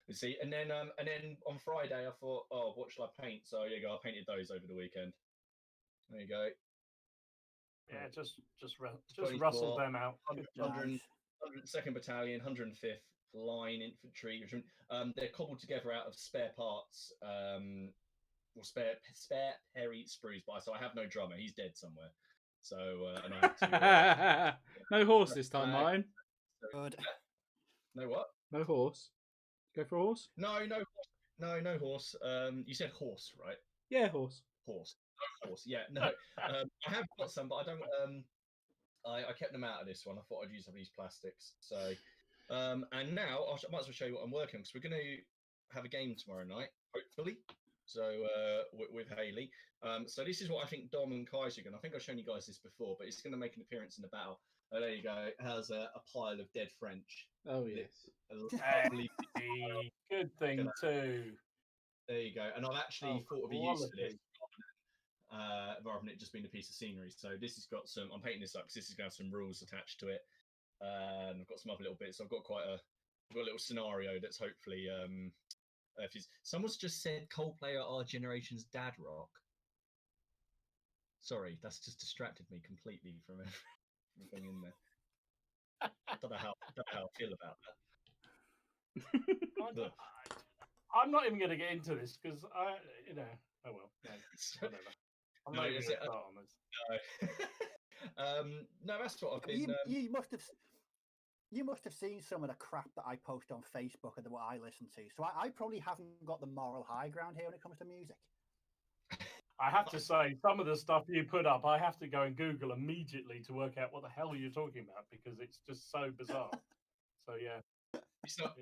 You see, and then on Friday I thought, oh, what shall I paint? So there you go. I painted those over the weekend. There you go. Yeah, just 24, rustle them out. Good job. 102nd Battalion, 105th Line Infantry. They're cobbled together out of spare parts, or spare Perry sprues by. So I have no drummer. He's dead somewhere. So and I have to. No horse this time, mine. Good. No what? No horse. Go for a horse? No horse. You said horse, right? Yeah, horse. Horse. No horse. Yeah, no. I have got some, but I don't. I kept them out of this one. I thought I'd use some of these plastics. So, and now I might as well show you what I'm working on, because we're going to have a game tomorrow night, hopefully. So with Haley. So this is what I think Dom and Kaiser are going. I think I've shown you guys this before, but it's going to make an appearance in the battle. Oh, there you go. It has a pile of dead French. Oh yes. Hey, good thing too. There you go. And I've actually thought of a use for this. Rather than it just being a piece of scenery. So this has got some. I'm painting this up because this is going to have some rules attached to it. I've got some other little bits. So I've got a little scenario that's hopefully. Someone's just said Coldplay are our generation's dad rock. Sorry, that's just distracted me completely from everything in there. Don't know how I feel about that. I'm not even going to get into this because oh well, no, whatever. I'm not even going to start on this. No, that's what I've been. You must have seen some of the crap that I post on Facebook and what I listen to. So I probably haven't got the moral high ground here when it comes to music. I have to say, some of the stuff you put up, I have to go and Google immediately to work out what the hell you're talking about because it's just so bizarre. So yeah, it's not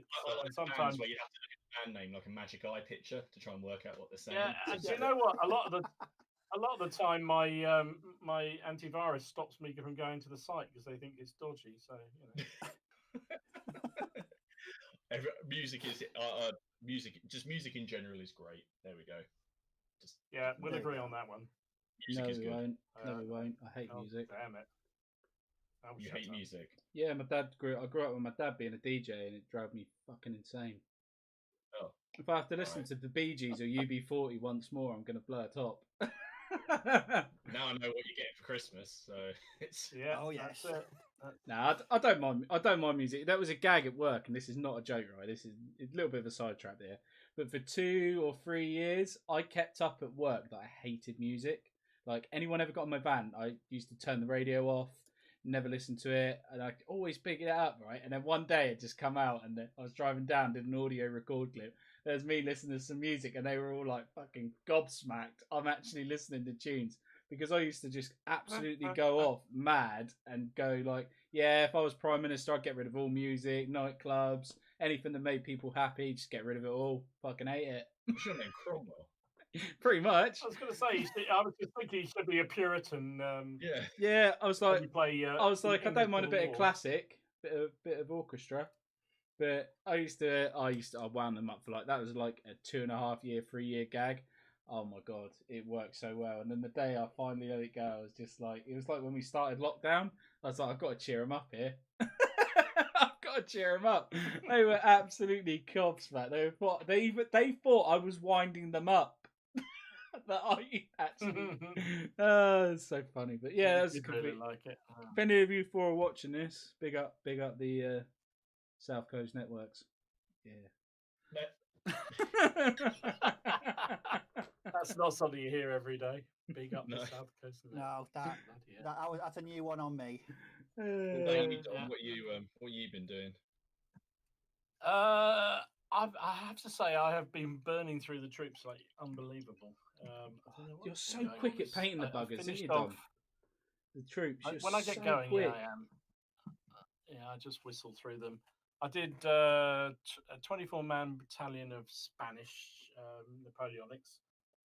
like sometimes where you have to look at the band name like a magic eye picture to try and work out what they're saying. Yeah, and do you know what? A lot of the time, my my antivirus stops me from going to the site because they think it's dodgy. So music is music in general is great. There we go. We'll agree on that one. No, we won't. No, we won't. I hate music. Damn it! You hate music? Yeah, I grew up with my dad being a DJ, and it drove me fucking insane. Oh. If I have to listen to the Bee Gees or UB40 once more, I'm going to blow a top. Now I know what you're getting for Christmas, so it's Oh yes. No, I don't mind. I don't mind music. That was a gag at work, and this is not a joke, right? This is a little bit of a sidetrack there. But for 2 or 3 years, I kept up at work that I hated music. Like anyone ever got in my van, I used to turn the radio off, never listen to it, and I always pick it up, right? And then one day it just come out, and I was driving down, did an audio record clip. There's me listening to some music, and they were all like fucking gobsmacked. I'm actually listening to tunes because I used to just absolutely go off mad and go like, yeah, if I was Prime Minister, I'd get rid of all music, nightclubs, anything that made people happy, just get rid of it all. Fucking hate it. What's your name, Cromwell? Pretty much. I was going to say, I was just thinking he should be a Puritan. Yeah. I was like, I don't mind a bit of of classic, bit of orchestra, but I wound them up for like that was like a 2.5 year, 3 year gag. Oh my god, it worked so well. And then the day I finally let it go, I was just like, it was like when we started lockdown. I was like, I've got to cheer them up here. I've got to cheer them up. They were absolutely gobsmacked. They thought I was winding them up. That I actually, it's so funny. But yeah, that's really like it. If any of you four are watching this, big up the South Coast networks. Yeah. That's not something you hear every day. Big up the South Coast. No, that's a new one on me. What you been doing? I have to say I have been burning through the troops like unbelievable. You're so quick at painting the buggers, aren't you, Dom? The troops. When I get going, quick. yeah, I am. Yeah, I just whistle through them. I did a 24-man battalion of Spanish Napoleonics,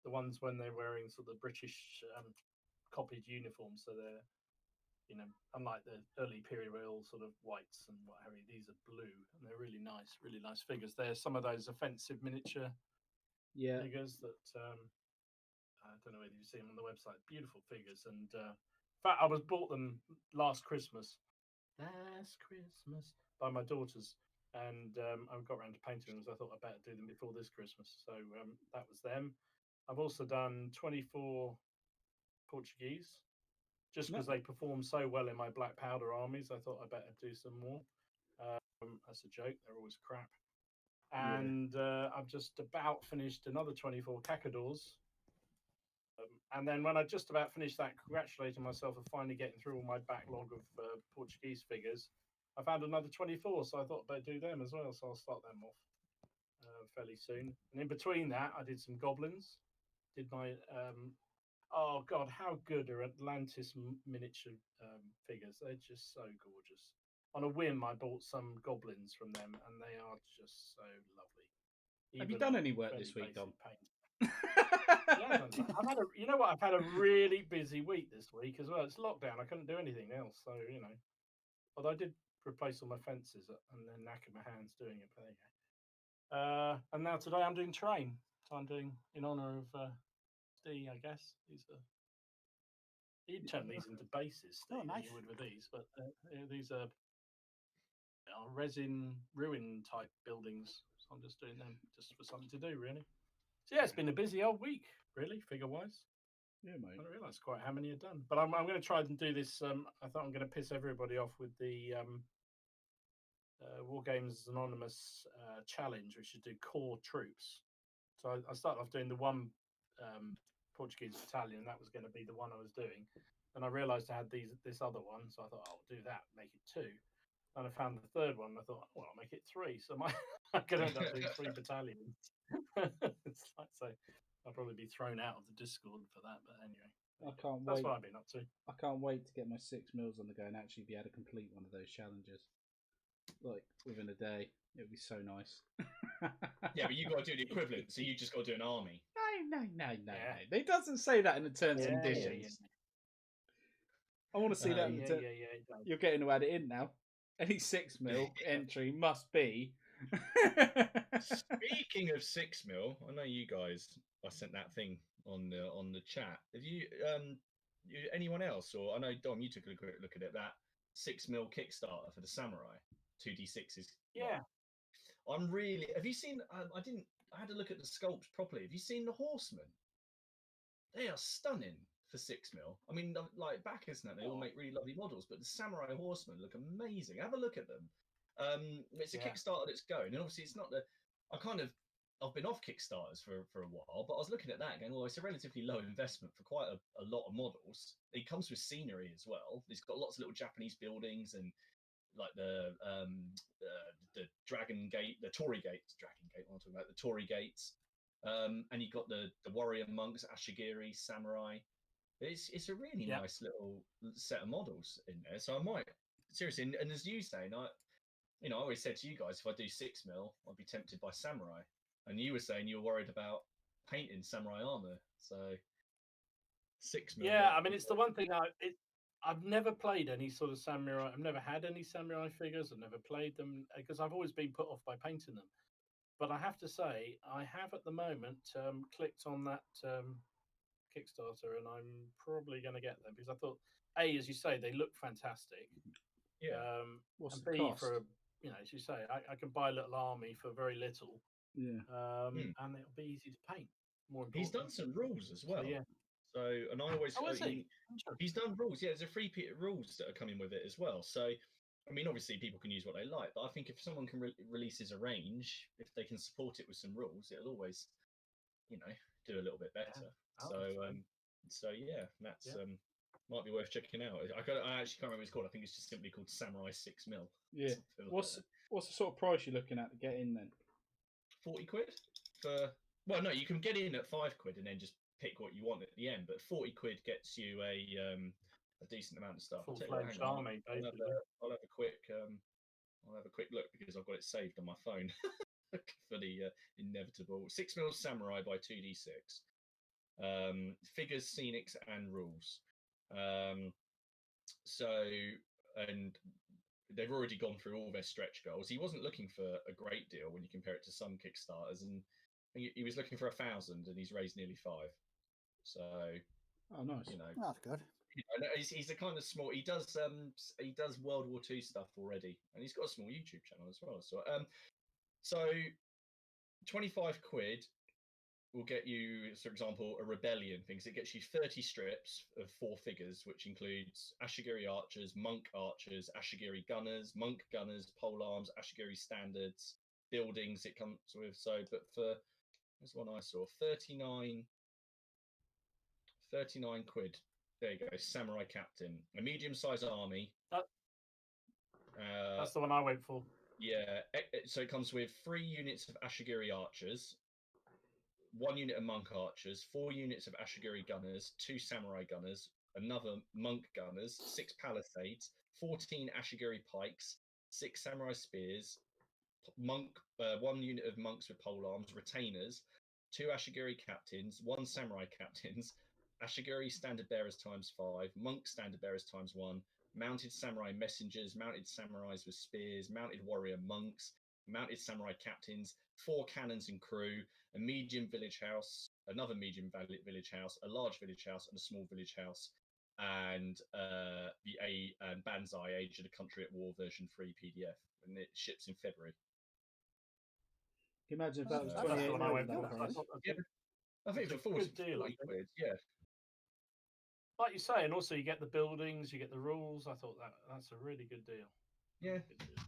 the ones when they're wearing sort of British copied uniforms. So they're, unlike the early period where all sort of whites and what have you, these are blue and they're really nice figures. They're some of those offensive miniature figures that I don't know whether you've seen them on the website. Beautiful figures, and in fact, I bought them last Christmas by my daughters, and I got around to painting them, so I thought I'd better do them before this Christmas. So that was them. I've also done 24 Portuguese, just because they perform so well in my black powder armies. I thought I'd better do some more. That's a joke; they're always crap. And I've just about finished another 24 Cacadors. And then when I just about finished that, congratulating myself for finally getting through all my backlog of Portuguese figures, I found another 24, so I thought I'd do them as well. So I'll start them off fairly soon. And in between that, I did some goblins. Did my oh god, how good are Atlantis miniature figures? They're just so gorgeous. On a whim, I bought some goblins from them, and they are just so lovely. Have you done any work this week, Dom? Yeah, I've had you know what? I've had a really busy week this week as well. It's lockdown. I couldn't do anything else, so you know. Although I did replace all my fences and then knackered my hands doing it. But there you go. And now today I'm doing train. So I'm doing in honor of D, I guess. You'd turn these into bases, Steve, nice. you would with these, but these are resin ruin type buildings. So I'm just doing them just for something to do, really. So yeah, it's been a busy old week, really, figure wise. Yeah, mate. I don't realise quite how many I've done, but I'm going to try and do this. I thought I'm going to piss everybody off with the Wargames Anonymous challenge. We should do core troops. So I started off doing the one Portuguese battalion. That was going to be the one I was doing. And I realised I had this other one, so I thought I'll do that, make it 2. And I found the third one. And I thought, well, I'll make it 3. So I could end up doing 3 battalions. It's like, so I'll probably be thrown out of the Discord for that. But anyway, that's what I've been up to. I can't wait to get my 6 mils on the go and actually be able to complete one of those challenges. Like within a day, it would be so nice. Yeah, but you got to do the equivalent. So you just got to do an army. No. It doesn't say that in the terms and conditions. I want to see that. You're getting to add it in now. Any 6 mil entry must be. Speaking of 6 mil, I know you guys. I sent that thing on the chat. Have you anyone else, or I know Dom, you took a quick look at it. That 6 mil Kickstarter for the Samurai 2d6s. Yeah. I'm really. Have you seen? I had to look at the sculpts properly. Have you seen the Horsemen? They are stunning for 6 mil. I mean, like Bacchus now, they all make really lovely models, but the Samurai Horsemen look amazing. Have a look at them. It's a Kickstarter that's going, and obviously it's not the. I've been off Kickstarters for a while, but I was looking at that going, well, it's a relatively low investment for quite a lot of models. It comes with scenery as well. It's got lots of little Japanese buildings and like the Dragon Gate, the Torii Gates, Dragon Gate. What I'm talking about, the Torii Gates, and you've got the warrior monks, Ashigiri, samurai. It's a really nice little set of models in there. So I might seriously, and as you say, I always said to you guys, if I do 6 mil, I'd be tempted by samurai. And you were saying you were worried about painting samurai armor, so 6 mil. Yeah, I mean, it's the one thing I've never played any sort of samurai. I've never had any samurai figures. I've never played them because I've always been put off by painting them. But I have to say, I have at the moment clicked on that Kickstarter, and I'm probably going to get them because I thought, A, as you say, they look fantastic. Yeah. What's and the B, cost? for as you say, I can buy a little army for very little. Yeah. And it'll be easy to paint. More important. He's done some rules as well. So, yeah. So, and I always. He? He's done rules. Yeah, there's a free rules that are coming with it as well. So, I mean, obviously people can use what they like, but I think if someone can releases a range, if they can support it with some rules, it'll always, do a little bit better. Yeah. So yeah, that's might be worth checking out. I actually can't remember what it's called. I think it's just simply called Samurai 6 mil. Yeah. What's the sort of price you're looking at to get in then? 40 quid for. Well, no, you can get in at 5 quid and then just pick what you want at the end. But 40 quid gets you a decent amount of stuff. Full-fledged army, basically. I'll have a quick look because I've got it saved on my phone for the inevitable 6 mil samurai by 2d6. Figures, scenics, and rules. And they've already gone through all their stretch goals. He wasn't looking for a great deal when you compare it to some Kickstarters, and he was looking for 1,000, and he's raised nearly 5. So, oh, nice. That's good. he's a kind of small. He does World War II stuff already, and he's got a small YouTube channel as well. So 25 quid will get you, for example, a rebellion thing. So it gets you 30 strips of 4 figures, which includes Ashigiri archers, monk archers, Ashigiri gunners, monk gunners, pole arms, Ashigiri standards, buildings. It comes with but for this one I saw 39 quid. There you go, samurai captain, a medium-sized army. That's the one I went for. Yeah, so it comes with 3 units of Ashigiri archers, 1 unit of monk archers, 4 units of Ashigiri gunners, 2 samurai gunners, another monk gunners, 6 palisades, 14 Ashigiri pikes, 6 samurai spears, 1 unit of monks with pole arms, retainers, 2 Ashigiri captains, 1 samurai captains, Ashigiri standard bearers ×5, monk standard bearers ×1, mounted samurai messengers, mounted samurais with spears, mounted warrior monks, mounted samurai captains, 4 cannons and crew, a medium village house, another medium village house, a large village house, and a small village house, and the Banzai Age of the Country at War version 3 PDF, and it ships in February. Can you imagine if that was That's 28 what I went that for. price? I think That's for a 40 good deal, I think. quid, yeah. Like you say, and also you get the buildings, you get the rules. I thought that's a really good deal. Yeah. Good deal.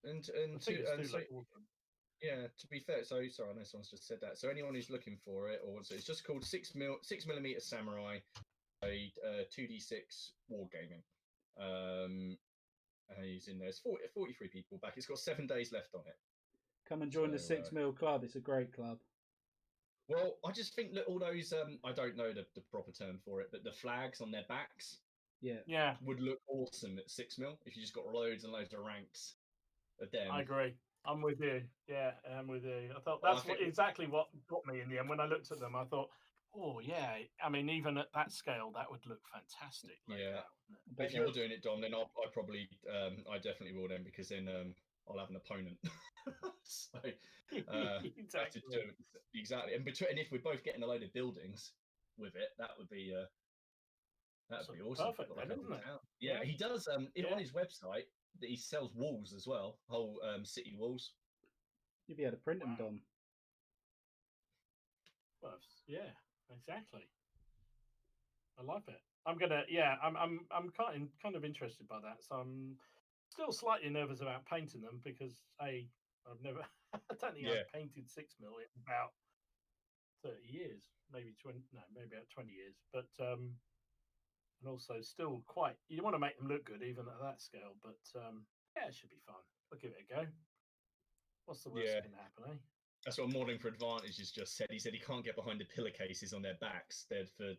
And The figures do so, look awesome. yeah, to be fair, sorry, I know someone's just said that. So anyone who's looking for it, or so it's just called 6mm Samurai, a 2d6 Wargaming. And he's in there. It's 43 people back. It's got 7 days left on it. Come and join the So, 6mm club. It's a great club. Well, I just think that all those I don't know the proper term for it, but the flags on their backs Yeah, would look awesome at 6mm if you just got loads and loads of ranks of them. I agree. I'm with you. Yeah, I'm with you. I thought Well, that's I think- exactly what got me in the end. When I looked at them, I thought, oh yeah. I mean, even at that scale, that would look fantastic. Yeah. That, If you're doing it, Dom, then I probably I definitely will then, because then I'll have an opponent. So exactly. Exactly. And if we're both getting a load of buildings with it, that would be awesome. Perfect, Like then, a isn't it? town. Yeah, Yeah. he does. On Yeah. his website, that he sells walls as well, whole city walls. You'd be able to print them, Wow. Dom. Well, yeah, exactly. I love it. I'm gonna. Yeah, I'm kind of interested by that. So I'm still slightly nervous about painting them because I've never. I don't think Yeah. I've painted 6mm in about 30 years, maybe 20. No, maybe about 20 years. But and also still quite. You want to make them look good even at that scale. But yeah, it should be fun. I'll give it a go. What's the worst Yeah. that can happen, eh? That's what Modeling for Advantage has just said. He said he can't get behind the pillowcases on their backs. They're for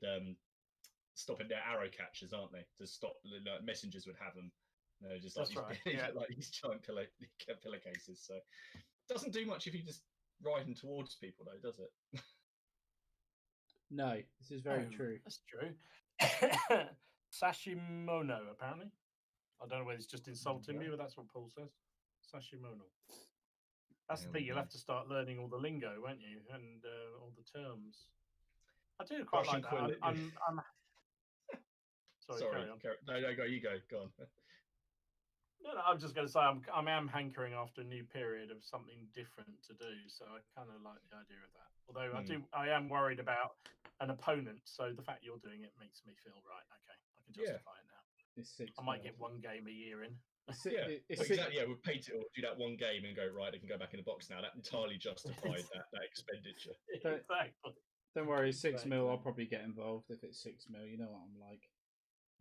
stopping their arrow catchers, aren't they? To stop, like, messengers would have them. No, just like That's these, right, yeah. like these giant pillowcases. So doesn't do much if you just riding towards people, though, does it? No, this is very Oh, true. That's true. Sashimono, apparently. I don't know whether it's just insulting me, Okay. but that's what Paul says. Sashimono. That's There the thing. we You'll go. have to start learning all the lingo, won't you? And all the terms. I do quite Russian like that. I'm Sorry, carry on. No, go. You go. Go on. No, I'm just going to say I am hankering after a new period of something different to do. So I kind of like the idea of that. Although I am worried about an opponent. So the fact you're doing it makes me feel right. Okay, I can justify it now. It's 6. I might get one game a year in. It's, Yeah, it's well, six- exactly. Yeah, we'll paint it or do that one game and go, right, they can go back in the box now. That entirely justified that expenditure. Don't- Exactly. Don't worry, 6mm. Exactly. I'll probably get involved if it's 6mm. You know what I'm like.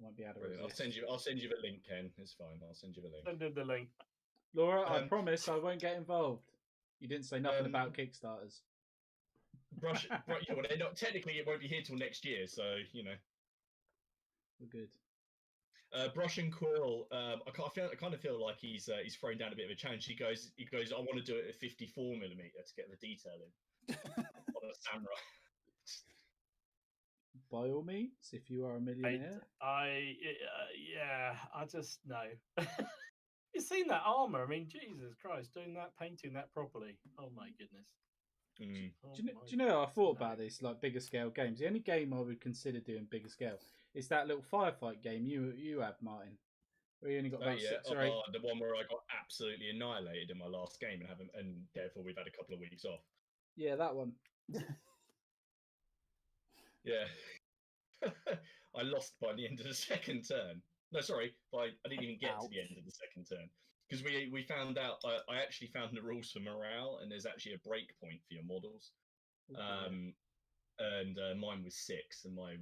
I won't be able to Brilliant. resist. I'll send you the link, Ken. It's fine. I'll send you the link. Send in the link. Laura, I Um, promise I won't get involved. You didn't say nothing about Kickstarters. Brush, yeah, well, they're not, technically, it won't be here till next year, so you know. We're good. Brush and Quill. I kind of feel like he's thrown down a bit of a challenge. He goes. I want to do it at 54mm to get the detail in on a samurai. By all means, if you are a millionaire. I just no. You've seen that armor. I mean, Jesus Christ, doing that, painting that properly. Oh my goodness. Mm. Oh Do my you know? I thought no. about this, like bigger scale games. The only game I would consider doing bigger scale is that little firefight game you had, Martin. Where you only got Oh about yeah, 6 or 8. the one where I got absolutely annihilated in my last game and therefore we've had a couple of weeks off. Yeah, that one. Yeah. I lost by the end of the second turn. No, sorry, I didn't even get to the end of the second turn because we found out. I actually found the rules for morale, and there's actually a break point for your models. And mine was 6, and my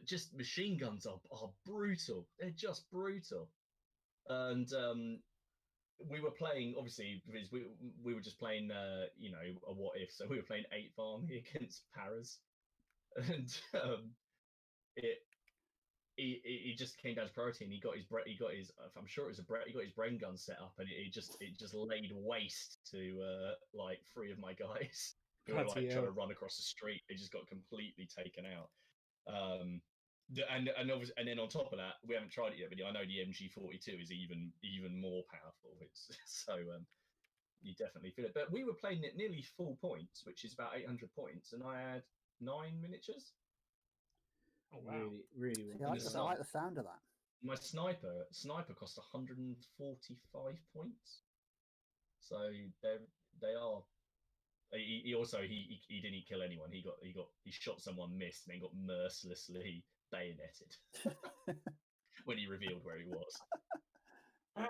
just machine guns are brutal. They're just brutal, and we were playing obviously because we were just playing a what if. So we were playing 8th Army against Paras, and it he just came down to priority, and he got his I'm sure it was he got his brain gun set up, and it just laid waste to like 3 of my guys who were like trying to run across the street. They just got completely taken out. And obviously, and then on top of that, we haven't tried it yet, but I know the MG42 is even more powerful. It's so you definitely feel it. But we were playing it nearly full points, which is about 800 points, and I had 9 miniatures. Oh wow! Really. See, I like the sound of that. My sniper cost 145 points, so they are. He also he didn't kill anyone. He shot someone, missed, and then got mercilessly bayoneted when he revealed where he was. I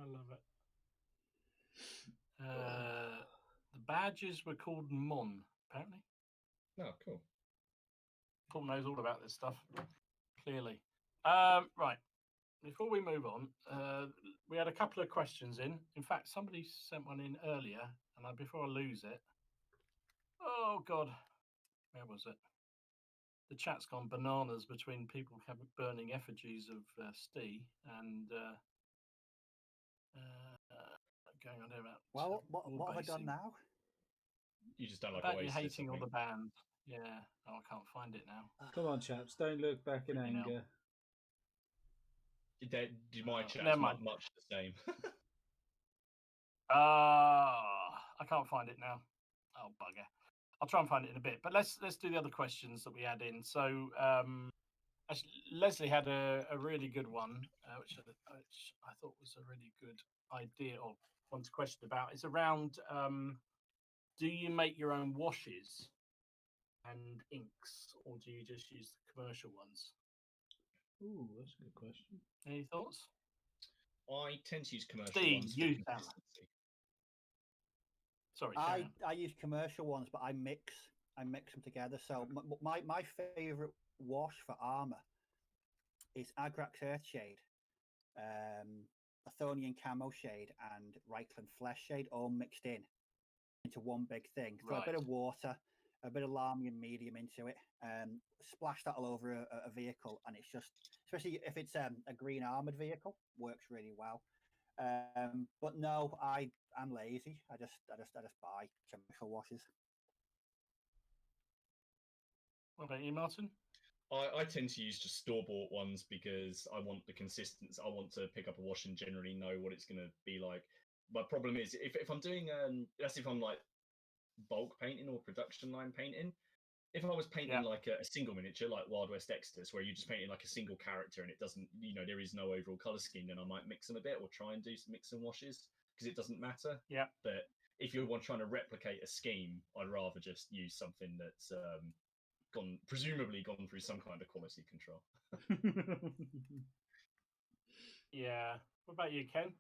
love it. The badges were called Mon, apparently. Oh, cool. Paul knows all about this stuff, clearly. Right. Before we move on, we had a couple of questions in. In fact, somebody sent one in earlier, and before I lose it, oh God, where was it? The chat's gone bananas between people burning effigies of Stee and going on about. Well, what have I done now? You just don't like about you Oasis, hating all the band. Yeah. Oh, I can't find it now. Come on, chaps! Don't look back in Freaking anger. My chat's never mind. much the same. I can't find it now. Oh bugger! I'll try and find it in a bit. But let's do the other questions that we had in. So actually, Leslie had a really good one, which I thought was a really good idea or one to question about. It's around do you make your own washes and inks, or do you just use the commercial ones? Ooh, that's a good question. Any thoughts? I tend to use commercial Steve, ones for you, consistency. Sorry, I use commercial ones, but I mix them together. So my favorite wash for armor is Agrax Earthshade, Athonian Camo Shade, and Reichland Flesh Shade, all mixed into one big thing. Throw a bit of water, a bit of Larmian medium into it, splash that all over a vehicle, and it's just, especially if it's a green armored vehicle, works really well. But no, I'm lazy. I just buy chemical washes. What about you, Martin? I tend to use just store-bought ones because I want the consistency. I want to pick up a wash and generally know what it's going to be like. My problem is if I'm doing that's if I'm like bulk painting or production line painting. If I was painting like a single miniature, like Wild West Exodus, where you're just painting like a single character and it doesn't, there is no overall color scheme, then I might mix them a bit or try and do some mix and washes because it doesn't matter. Yeah. But if you're trying to replicate a scheme, I'd rather just use something that's presumably gone through some kind of quality control. Yeah. What about you, Ken?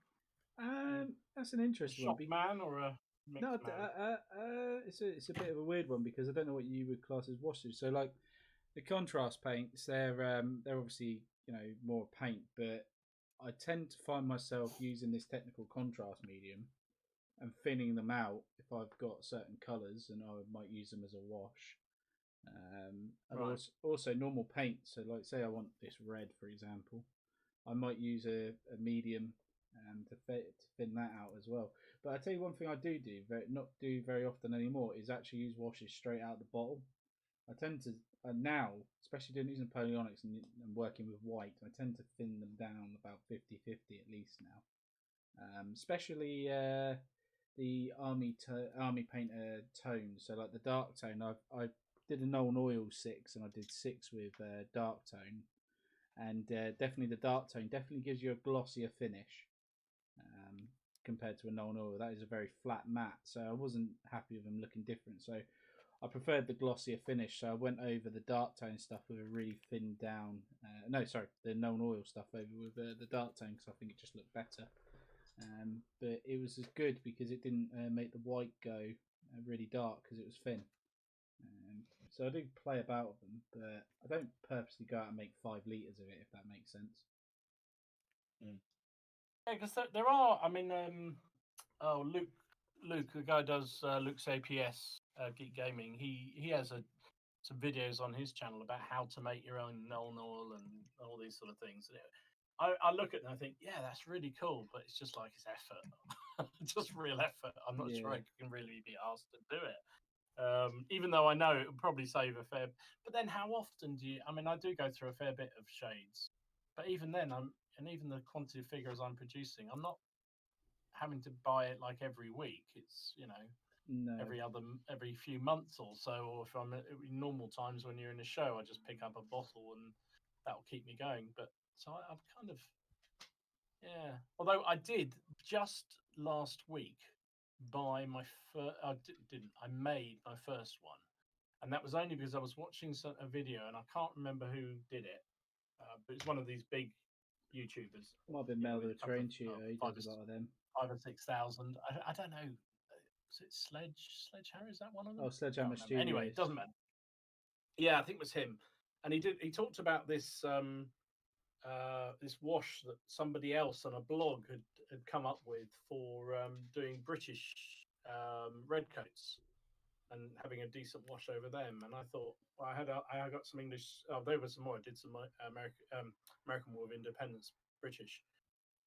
That's an interesting one. Man or a mixed man? It's a bit of a weird one because I don't know what you would class as washes. So like the contrast paints, they're obviously more paint, but I tend to find myself using this technical contrast medium and thinning them out if I've got certain colours, and I might use them as a wash. And also normal paint. So like say I want this red, for example, I might use a medium to thin that out as well. But I tell you one thing I not do very often anymore is actually use washes straight out the bottle. I tend to now, especially doing these Napoleonics and working with white, I tend to thin them down about 50-50 at least now. Especially the army painter tone. So like the dark tone, I did a Knoll Oil 6 and I did 6 with dark tone, and definitely the dark tone definitely gives you a glossier finish compared to a Knoll Oil. That is a very flat matte, so I wasn't happy with them looking different. So I preferred the glossier finish, so I went over the dark tone stuff with a really thinned down. The Knoll Oil stuff over with the dark tone because I think it just looked better. But it was as good because it didn't make the white go really dark because it was thin. So I do play about with them, but I don't purposely go out and make 5 litres of it, if that makes sense. Yeah, because there are. I mean, Luke, the guy who does Luke's APS Geek Gaming. He has some videos on his channel about how to make your own Knoll and all these sort of things. I look at it and I think, yeah, that's really cool, but it's just like it's effort, just real effort. I'm not sure I can really be asked to do it. Even though I know it would probably save a fair. But then, how often do you? I mean, I do go through a fair bit of shades, but even then, even the quantity of figures I'm producing, I'm not having to buy it like every week. It's every few months or so, or if I'm in normal times when you're in a show, I just pick up a bottle and that'll keep me going. But so I'm kind of Although I did just last week buy my first. I didn't. I made my first one, and that was only because I was watching a video, and I can't remember who did it, but it's one of these big YouTubers. Might have been Mel the Train Shooter. He does a lot of them. 5,000 or 6,000. I don't know. Is it Sledgehammer? Is that one of them? Oh, Sledgehammer Studios. Anyway, it doesn't matter. Yeah, I think it was him, and he talked about this this wash that somebody else on a blog had come up with for doing British redcoats and having a decent wash over them. And I thought, well, I got some English. Oh, there was some more. I did some American War of Independence British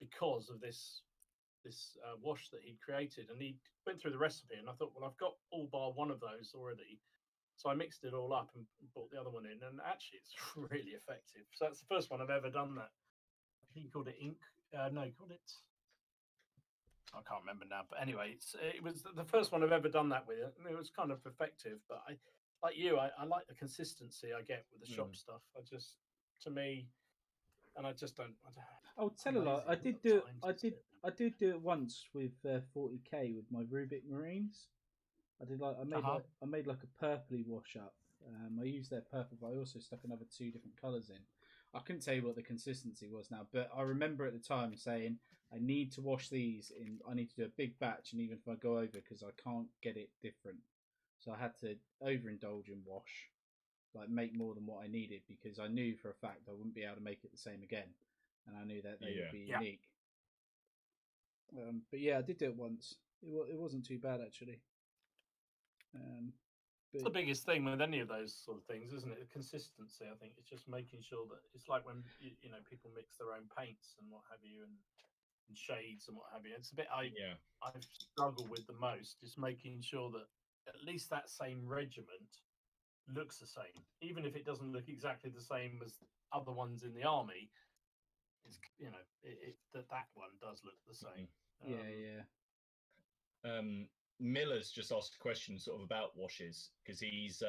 because of this wash that he'd created, and he went through the recipe. And I thought, well, I've got all bar one of those already. So I mixed it all up and brought the other one in, and actually it's really effective. So that's the first one I've ever done that. I think he called it ink. No, he called it. I can't remember now. But anyway, it was the first one I've ever done that with, and it was kind of effective. But I like the consistency I get with the shop stuff. To me, and I just don't. I'll tell a lot. I did do it once with 40k with my Rubik Marines. I made like a purpley wash up. I used their purple, but I also stuck another 2 different colours in. I couldn't tell you what the consistency was now, but I remember at the time saying I need to wash these in. I need to do a big batch, and even if I go over, because I can't get it different, so I had to overindulge in wash, like make more than what I needed, because I knew for a fact I wouldn't be able to make it the same again, and I knew that they would be unique. But yeah, I did do it once. It wasn't too bad actually. It's the biggest thing with any of those sort of things, isn't it? The consistency. I think it's just making sure that it's like when people mix their own paints and what have you, and shades and what have you. It's a bit I've struggled with the most, is making sure that at least that same regiment looks the same, even if it doesn't look exactly the same as other ones in the army. It's that one does look the same. Miller's just asked a question sort of about washes, because he's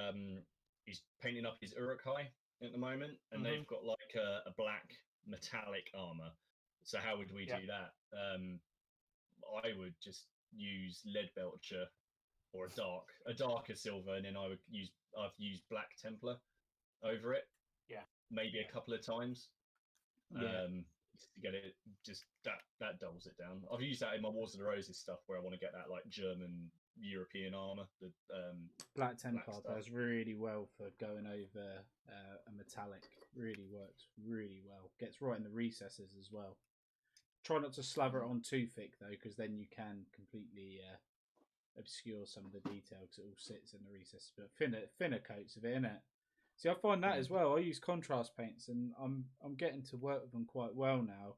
painting up his Uruk-hai at the moment, and they've got like a black metallic armor. So how would we do that? I would just use Leadbelcher or a darker silver, and then I've used Black Templar over it. Yeah, maybe a couple of times. To get it, just that dulls it down. I've used that in my Wars of the Roses stuff where I want to get that like German European armor. The Black Templar does really well for going over a metallic. Really works really well. Gets right in the recesses as well. Try not to slather it on too thick though, because then you can completely obscure some of the detail because it all sits in the recesses. But thinner coats of it, innit? See, I find that as well. I use contrast paints, and I'm getting to work with them quite well now.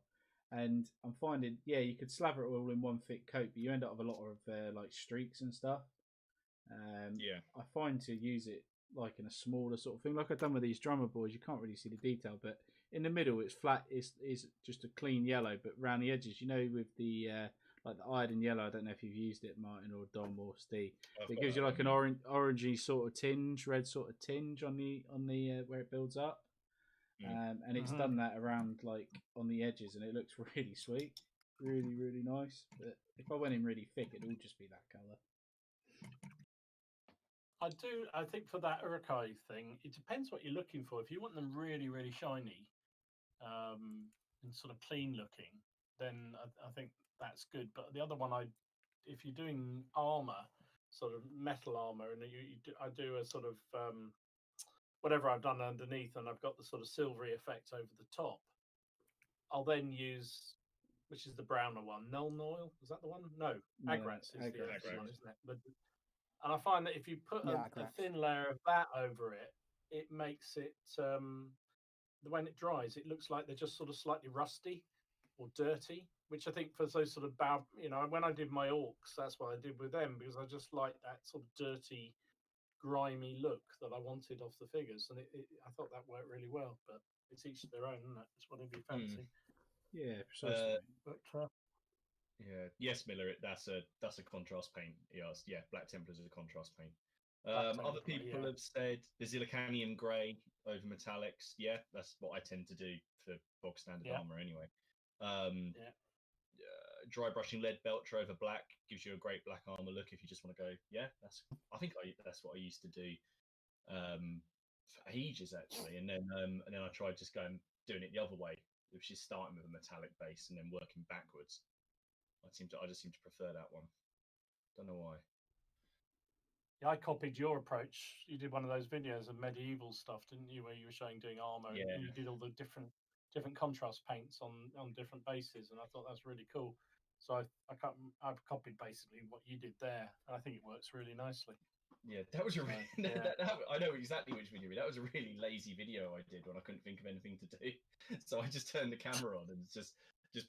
And I'm finding, you could slather it all in one thick coat, but you end up with a lot of like streaks and stuff. I find to use it like in a smaller sort of thing, like I've done with these drummer boys. You can't really see the detail, but in the middle it's flat. It's just a clean yellow, but round the edges, with the like the iron yellow. I don't know if you've used it, Martin or Dom or Steve. I've It got gives you that like an one. orangey sort of tinge, red sort of tinge on the where it builds up. And it's done that around like on the edges, and it looks really sweet, really really nice. But if I went in really thick, it'd all just be that color. I think for that archive thing, it depends what you're looking for. If you want them really, really shiny, and sort of clean looking, then I think that's good. But the other one, if you're doing armor, sort of metal armor, and I do a sort of whatever I've done underneath, and I've got the sort of silvery effect over the top. I'll then use, which is the browner one, Nuln Oil. Is that the one? No, Agrats is the other one, isn't it? And I find that if you put a thin layer of that over it, it makes it, when it dries, it looks like they're just sort of slightly rusty or dirty, which I think for those sort of when I did my orcs, that's what I did with them, because I just like that sort of dirty, grimy look that I wanted off the figures. And I thought that worked really well, but it's each their own, isn't it? It's whatever you fancy. Yeah, precisely. But, yeah, yes, Miller. That's a contrast paint. Yes, yeah, Black Templars is a contrast paint. Other people have said Basilicanium grey over metallics. Yeah, that's what I tend to do for bog standard armor anyway. Dry brushing lead belcher over black gives you a great black armor look if you just want to go. Yeah, that's what I used to do for ages actually, and then I tried just going doing it the other way, which is starting with a metallic base and then working backwards. I just seem to prefer that one. Don't know why. Yeah, I copied your approach. You did one of those videos of medieval stuff, didn't you, where you were showing doing armor, and you did all the different contrast paints on different bases, and I thought that's really cool. So I've copied basically what you did there, and I think it works really nicely. Yeah, that was a really. I know exactly which video. That was a really lazy video I did when I couldn't think of anything to do. So I just turned the camera on and just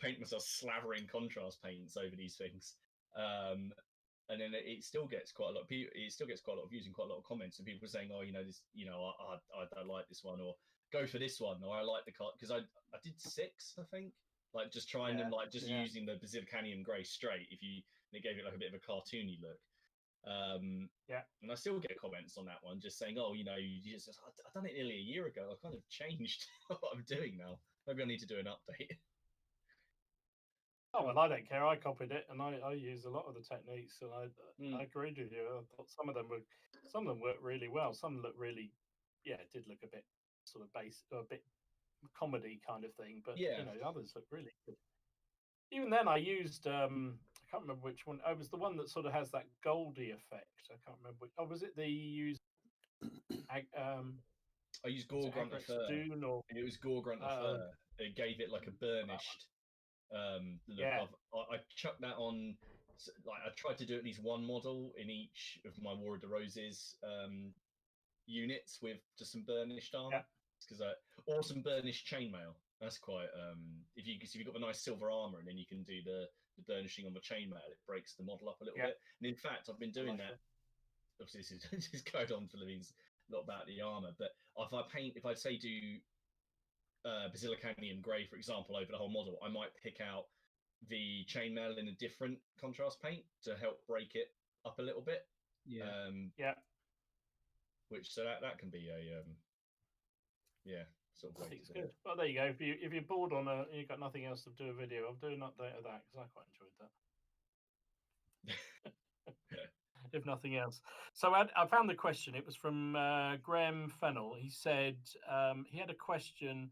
paint myself slavering contrast paints over these things. And then it still gets quite a lot of people. It still gets quite a lot of views and quite a lot of comments, and people saying, "Oh, this, I don't like this one," or "Go for this one," or "I like the card," because I did 6, I think, like just trying them, like just using the Basilicanium grey straight. They gave it like a bit of a cartoony look. And I still get comments on that one, just saying, "Oh, I've done it nearly a year ago. I've kind of changed what I'm doing now. Maybe I need to do an update." Oh, well, I don't care. I copied it, and I use a lot of the techniques, and I agreed with you. I thought some of them worked really well. Some look really, it did look a bit sort of a bit comedy kind of thing, but others look really good. Even then, I used I can't remember which one. It was the one that sort of has that goldy effect. I can't remember which. Oh, was it the used? I used Gorgrunt of Fur. It was Gorgrunt of Fur. It gave it like a burnished look. I chucked that on. Like I tried to do at least one model in each of my War of the Roses units with just some burnished armor, because or some burnished chainmail. That's quite if you've got the nice silver armor and then you can do the burnishing on the chainmail, it breaks the model up a little bit. And in fact, I've been doing that. Obviously, this is going on for Levine's not about the armor, but if I say do Basilicanium grey, for example, over the whole model, I might pick out the chainmail in a different contrast paint to help break it up a little bit. Which that can be a sort of way. I think it's good. Well, there you go. If you're bored you've got nothing else to do a video, I'll do an update of that because I quite enjoyed that. If nothing else. So I found the question. It was from Graham Fennell. He said he had a question.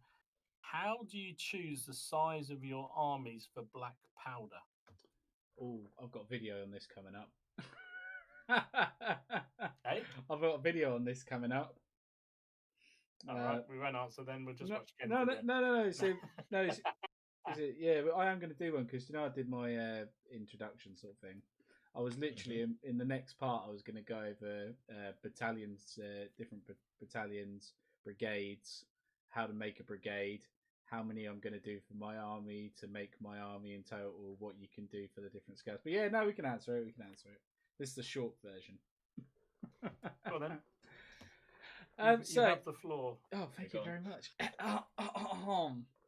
How do you choose the size of your armies for black powder? Oh, I've got a video on this coming up. Hey? I've got a video on this coming up. All right, we won't answer then. We'll just watch Ken. No. So, I am going to do one because I did my introduction sort of thing. I was literally in the next part. I was going to go over battalions, different battalions, brigades, how to make a brigade, how many I'm going to do for my army to make my army in total, what you can do for the different scales. But we can answer it. This is the short version. Go on then. You have the floor. Oh, thank you very much.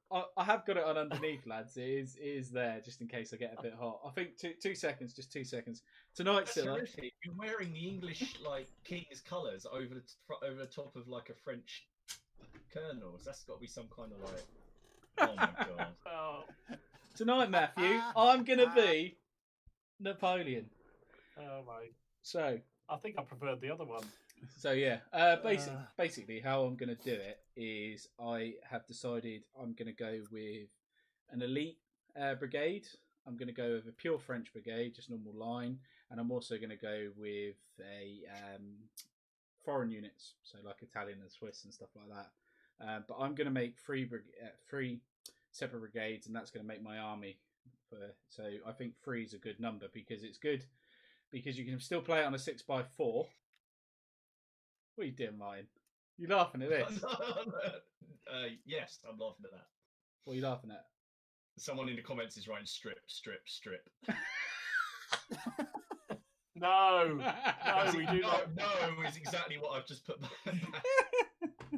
I have got it on underneath, lads. It is there just in case I get a bit hot. I think two seconds, just 2 seconds. Tonight, That's Silla. horrific. You're wearing the English like king's colours over the top of like a French colonel's. That's got to be some kind of like. Oh my god. Oh, Tonight, Matthew, I'm gonna be Napoleon. oh my! So I think I preferred the other one. So yeah, basically how I'm going to do it is I have decided I'm going to go with an elite brigade. I'm going to go with a pure French brigade, just normal line, and I'm also going to go with a foreign units, so like Italian and Swiss and stuff like that. But I'm going to make three separate brigades, and that's going to make my army. So I think 3 is a good number because it's good because you can still play it on a 6x4. What are you doing, Martin? You laughing at this? Yes, I'm laughing at that. What are you laughing at? Someone in the comments is writing strip. No, we do not. No, is exactly what I've just put back.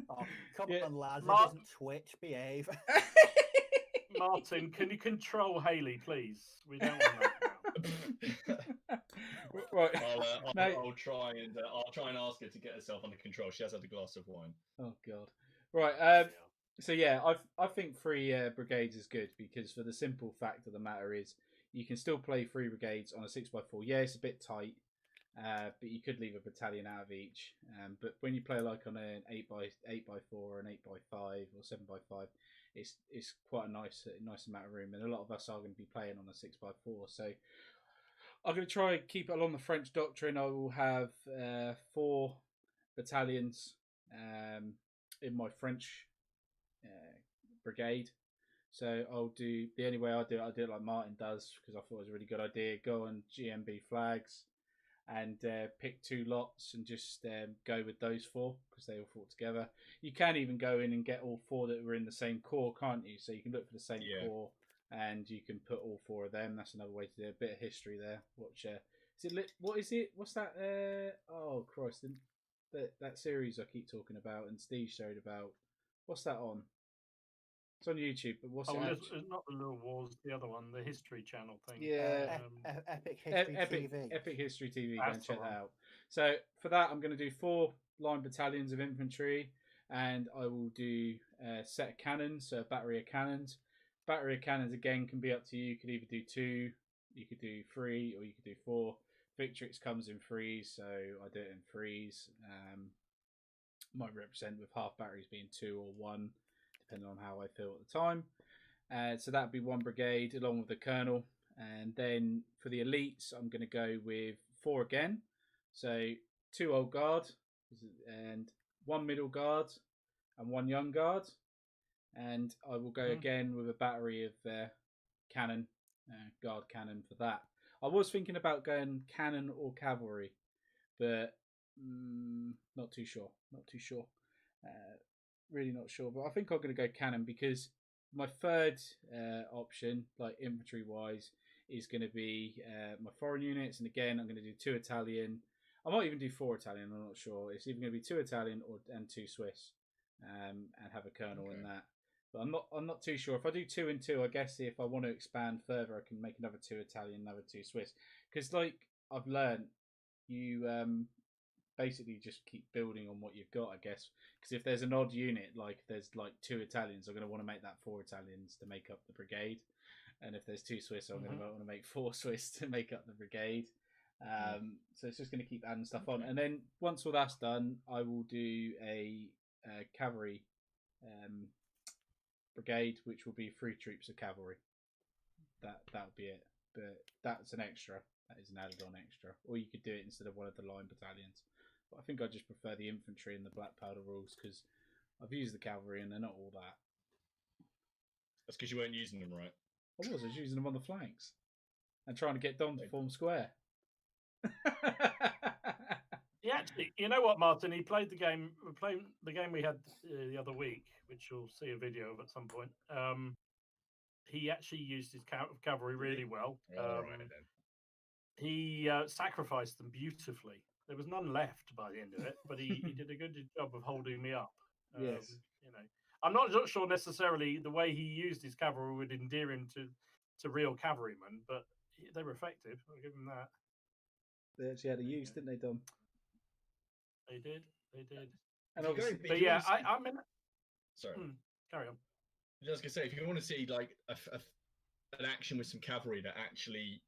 Oh, come on, lads. Mark- It isn't Twitch. Behave. Martin, can you control Haley, please? We don't want that now. Right. I'll try and ask her to get herself under control. She has had a glass of wine. Oh god. Right. So yeah, I think 3 brigades is good because for the simple fact of the matter is you can still play 3 brigades on a 6x4. Yeah, it's a bit tight, but you could leave a battalion out of each. But when you play like on an 8x4 or an 8x5 or 7x5, it's quite a nice amount of room, and a lot of us are going to be playing on a 6x4. So I'm going to try and keep it along the French doctrine. I will have 4 battalions in my French brigade. So I'll do the only way I do it like Martin does because I thought it was a really good idea. Go on GMB flags and pick 2 lots and just go with those 4 because they all fought together. You can even go in and get all 4 that were in the same corps, can't you? So you can look for the same corps and you can put all 4 of them. That's another way to do it. A bit of history there. Watch. Is it? What is it? What's that? Oh Christ! That series I keep talking about and Steve showed about. What's that on? It's on YouTube, but what's it? It's not the Little Wars, the other one, the History Channel thing. Yeah, Epic History TV. Epic History TV. Go That's and check the that one. out. So for that, I'm going to do 4 line battalions of infantry, and I will do a set of cannons, so a battery of cannons. Battery of cannons again can be up to you. You could either do 2, you could do 3, or you could do 4. Victrix comes in 3s, so I do it in 3s. Might represent with half batteries being 2 or 1. Depending on how I feel at the time. So that would be 1 brigade along with the colonel. And then for the elites, I'm going to go with 4 again. So 2 old guard and 1 middle guard and 1 young guard. And I will go again with a battery of cannon, guard cannon for that. I was thinking about going cannon or cavalry, but not too sure. Really not sure, but I think I'm going to go cannon because my third option, like infantry wise, is going to be my foreign units. And again, I'm going to do 2 Italian. I might even do 4 Italian. I'm not sure. It's either going to be 2 Italian and 2 Swiss, and have a colonel in that. But I'm not too sure. If I do 2 and 2, I guess if I want to expand further, I can make another 2 Italian, another 2 Swiss. Because like I've learned, you basically just keep building on what you've got, I guess. Because if there's an odd unit, like there's like 2 Italians, I'm going to want to make that 4 Italians to make up the brigade. And if there's 2 Swiss, I'm going to want to make 4 Swiss to make up the brigade. So it's just going to keep adding stuff on. And then once all that's done, I will do a cavalry brigade, which will be 3 troops of cavalry. That'll be it. But that's an extra. That is an added on extra. Or you could do it instead of one of the line battalions. But I think I just prefer the infantry and the black powder rules because I've used the cavalry and they're not all that. That's because you weren't using them right. I was using them on the flanks and trying to get Dom to form square. Yeah, actually, you know what, Martin? He played the game. The game we had the other week, which you'll see a video of at some point. He actually used his cavalry really well. All right, then. He sacrificed them beautifully. There was none left by the end of it, but he did a good job of holding me up. Yes. You know, I'm not sure necessarily the way he used his cavalry would endear him to real cavalrymen, but they were effective. I'll give him that. They actually had a use, didn't they, Dom? They did. They did. And If you go- obviously, if But you yeah, wanna see- I'm in. Sorry. Carry on. I was gonna say, if you want to see like an action with some cavalry that actually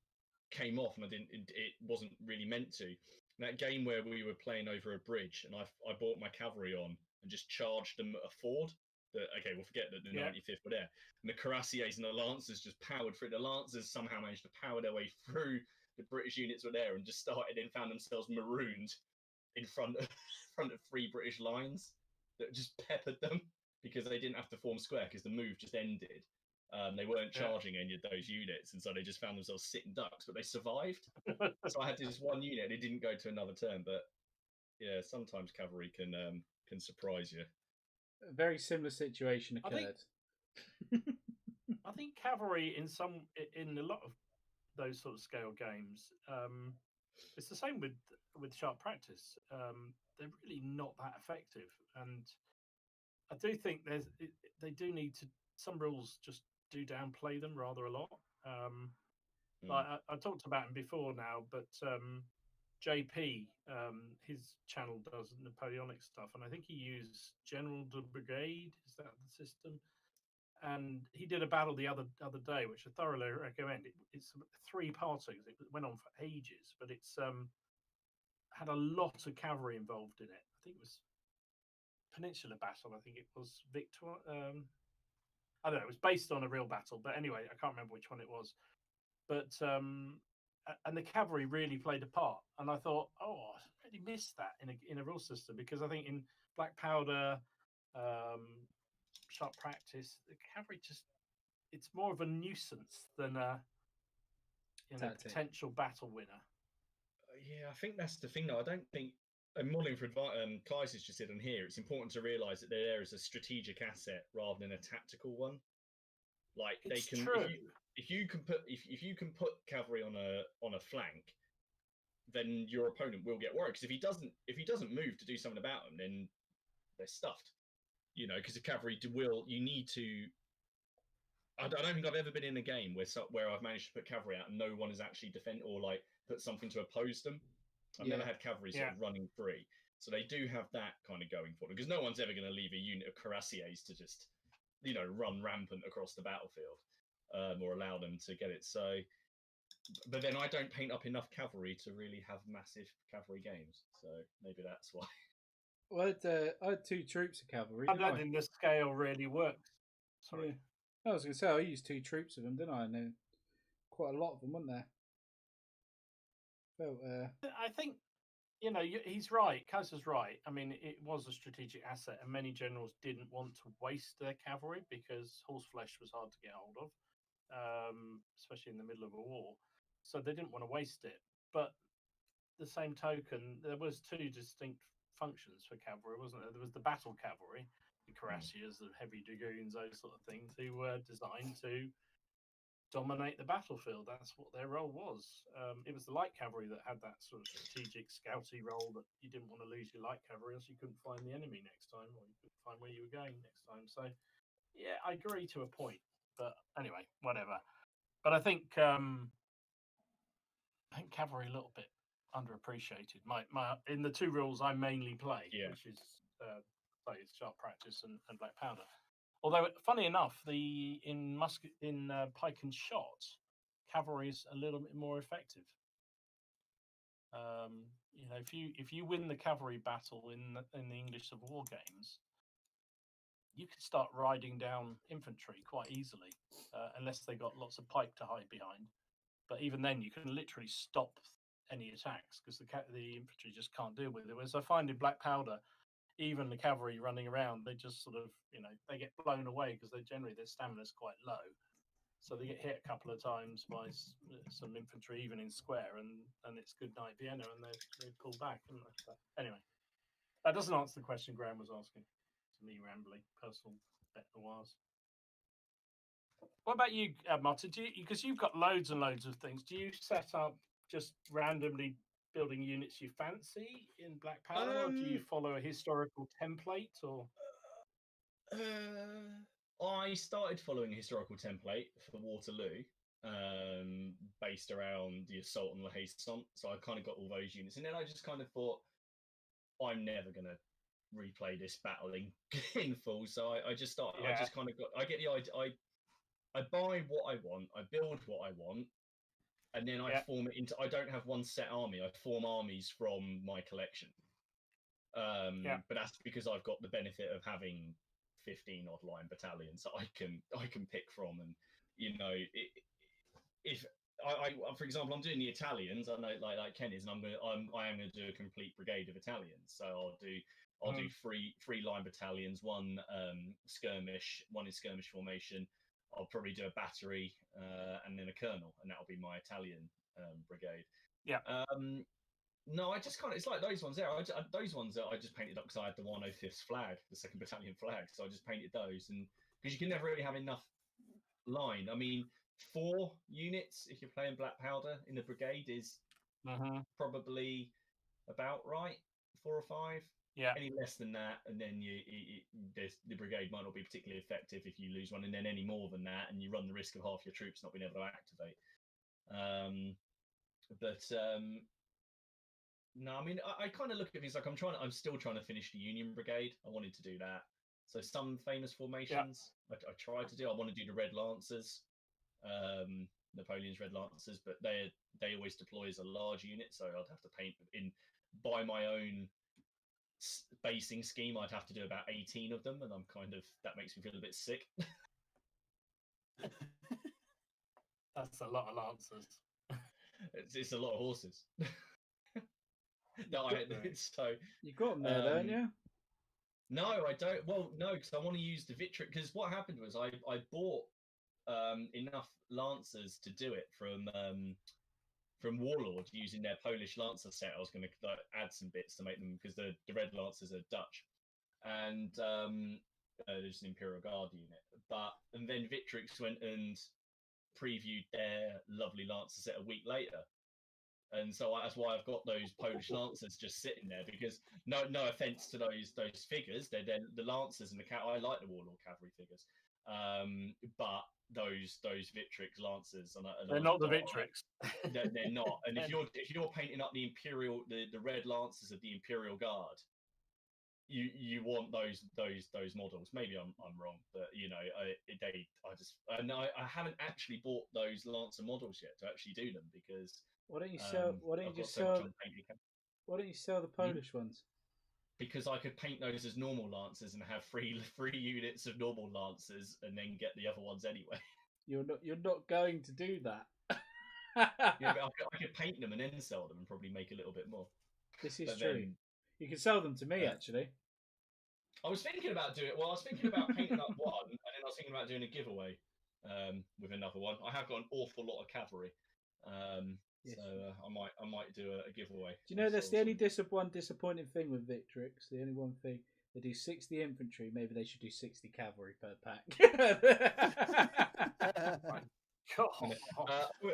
came off, and it wasn't really meant to. That game where we were playing over a bridge, and I brought my cavalry on and just charged them at a ford. Okay, we'll forget that the 95th were there, and the cuirassiers and the lancers just powered through. The lancers somehow managed to power their way through. The British units were there and just started and found themselves marooned in front of 3 British lines that just peppered them because they didn't have to form square because the move just ended. They weren't charging any of those units, and so they just found themselves sitting ducks, but they survived. So I had this one unit, and it didn't go to another turn. But yeah, sometimes cavalry can surprise you. a very similar situation I think- occurred. I think cavalry in a lot of those sort of scale games, it's the same with sharp practice. They're really not that effective, and I do think they do need to. Some rules just do downplay them rather a lot. Like I talked about him before now, but JP, his channel does Napoleonic stuff, and I think he used General de Brigade. Is that the system? And he did a battle the other day, which I thoroughly recommend. It's 3 partings. It went on for ages, but it's had a lot of cavalry involved in it. I think it was Peninsula Battle. I think it was Victor. I don't know. It was based on a real battle, but anyway, I can't remember which one it was. But and the cavalry really played a part. And I thought, oh, I really missed that in a rule system, because I think in Black Powder, sharp practice, the cavalry it's more of a nuisance than a Tactic. potential battle winner. Yeah, I think that's the thing, though. I don't think, and modelling for Kai's just said on here, it's important to realise that they're there as a strategic asset rather than a tactical one. Like It's they can, true. if you can put cavalry on a flank, then your opponent will get worried, because if he doesn't move to do something about them, then they're stuffed. You know, because the cavalry you need to. I don't think I've ever been in a game where I've managed to put cavalry out and no one has actually defend or like put something to oppose them. I've never had cavalry sort of running free, so they do have that kind of going for them, because no one's ever going to leave a unit of cuirassiers to just run rampant across the battlefield, or allow them to get it. So, but then I don't paint up enough cavalry to really have massive cavalry games, so maybe that's why. Well, I had 2 troops of cavalry. I didn't don't think the scale really works. Sorry. Yeah. I was going to say, I used 2 troops of them, didn't I? And quite a lot of them, weren't there? I think, he's right. Kaiser's right. I mean, it was a strategic asset, and many generals didn't want to waste their cavalry because horseflesh was hard to get hold of, especially in the middle of a war. So they didn't want to waste it. But the same token, there was 2 distinct functions for cavalry, wasn't there? There was the battle cavalry, the cuirassiers, the heavy dragoons, those sort of things, who were designed to dominate the battlefield. That's what their role was. It was the light cavalry that had that sort of strategic scouty role, that you didn't want to lose your light cavalry, else you couldn't find the enemy next time, or you couldn't find where you were going next time. So, yeah, I agree to a point. But anyway, whatever. But I think cavalry a little bit underappreciated. My in the 2 rules I mainly play, which is sharp practice and Black Powder. Although, funny enough, in pike and shot, cavalry is a little bit more effective. If you win the cavalry battle in the English Civil War games, you can start riding down infantry quite easily, unless they got lots of pike to hide behind. But even then, you can literally stop any attacks, because the infantry just can't deal with it. Whereas I find in Black Powder, even the cavalry running around, they just sort of, they get blown away, because their stamina's quite low. So they get hit a couple of times by some infantry, even in square, and it's good night Vienna, and they pull back. Anyway, that doesn't answer the question Graham was asking. To me, rambling, personal bet noirs. What about you, Martin? Because you've got loads and loads of things. Do you set up just randomly building units you fancy in Black Powder, or do you follow a historical template? Or I started following a historical template for Waterloo, based around the assault on La Haye-Saint. So I kind of got all those units, and then I just kind of thought, I'm never gonna replay this battle in full. So I just start. I Yeah. just kind of got. I get the idea. I buy what I want. I build what I want. And then I form it into. I don't have one set army. I form armies from my collection. But that's because I've got the benefit of having 15 odd line battalions that I can pick from, and you know, if I for example, I'm doing the Italians. I know like Ken is, and I am going to do a complete brigade of Italians. So I'll do three line battalions, one skirmish, one in skirmish formation. I'll probably do a battery and then a colonel, and that'll be my Italian brigade. Yeah. No, I just kind of, it's like those ones there. Those ones that I just painted up because I had the 105th flag, the 2nd Battalion flag. So I just painted those, and because you can never really have enough line. I mean, 4 units if you're playing black powder in the brigade is probably about right. 4 or 5. Yeah. Any less than that, and then the brigade might not be particularly effective if you lose one, and then any more than that, and you run the risk of half your troops not being able to activate. No, I mean, I kind of look at things like I'm still trying to finish the Union Brigade. I wanted to do that. So some famous formations I tried to do. I want to do the Red Lancers, Napoleon's Red Lancers, but they always deploy as a large unit, so I'd have to paint by my own basing scheme. I'd have to do about 18 of them, and that makes me feel a bit sick. That's a lot of lancers. It's a lot of horses. So you got them there, don't you? No, I don't. Well, no, because I want to use the Vitric. Because what happened was I bought enough lancers to do it from Warlord using their Polish Lancer set. I was going to add some bits to make them, because the Red Lancers are Dutch, and there's an Imperial Guard unit. And then Vitrix went and previewed their lovely Lancer set a week later, and so that's why I've got those Polish Lancers just sitting there. Because no offense to those figures, they're the Lancers and the I like the Warlord cavalry figures, but those Vitrix Lancers they're not the Vitrix. They're not. And if you're painting up the Red Lancers of the Imperial Guard, you want those models. Maybe I'm wrong, but you know, I haven't actually bought those Lancer models yet to actually do them, because why don't you sell the Polish ones? Because I could paint those as normal Lancers and have three units of normal Lancers, and then get the other ones anyway. You're not going to do that. Yeah, but I could paint them and then sell them and probably make a little bit more. This is true. You can sell them to me, actually. I was thinking about doing it. Well, I was thinking about painting up one, and then I was thinking about doing a giveaway with another one. I have got an awful lot of cavalry, yes. so I might do a giveaway. Do you know that's the only disappointing thing with Victrix? The only one thing, they do 60 infantry. Maybe they should do 60 cavalry per pack.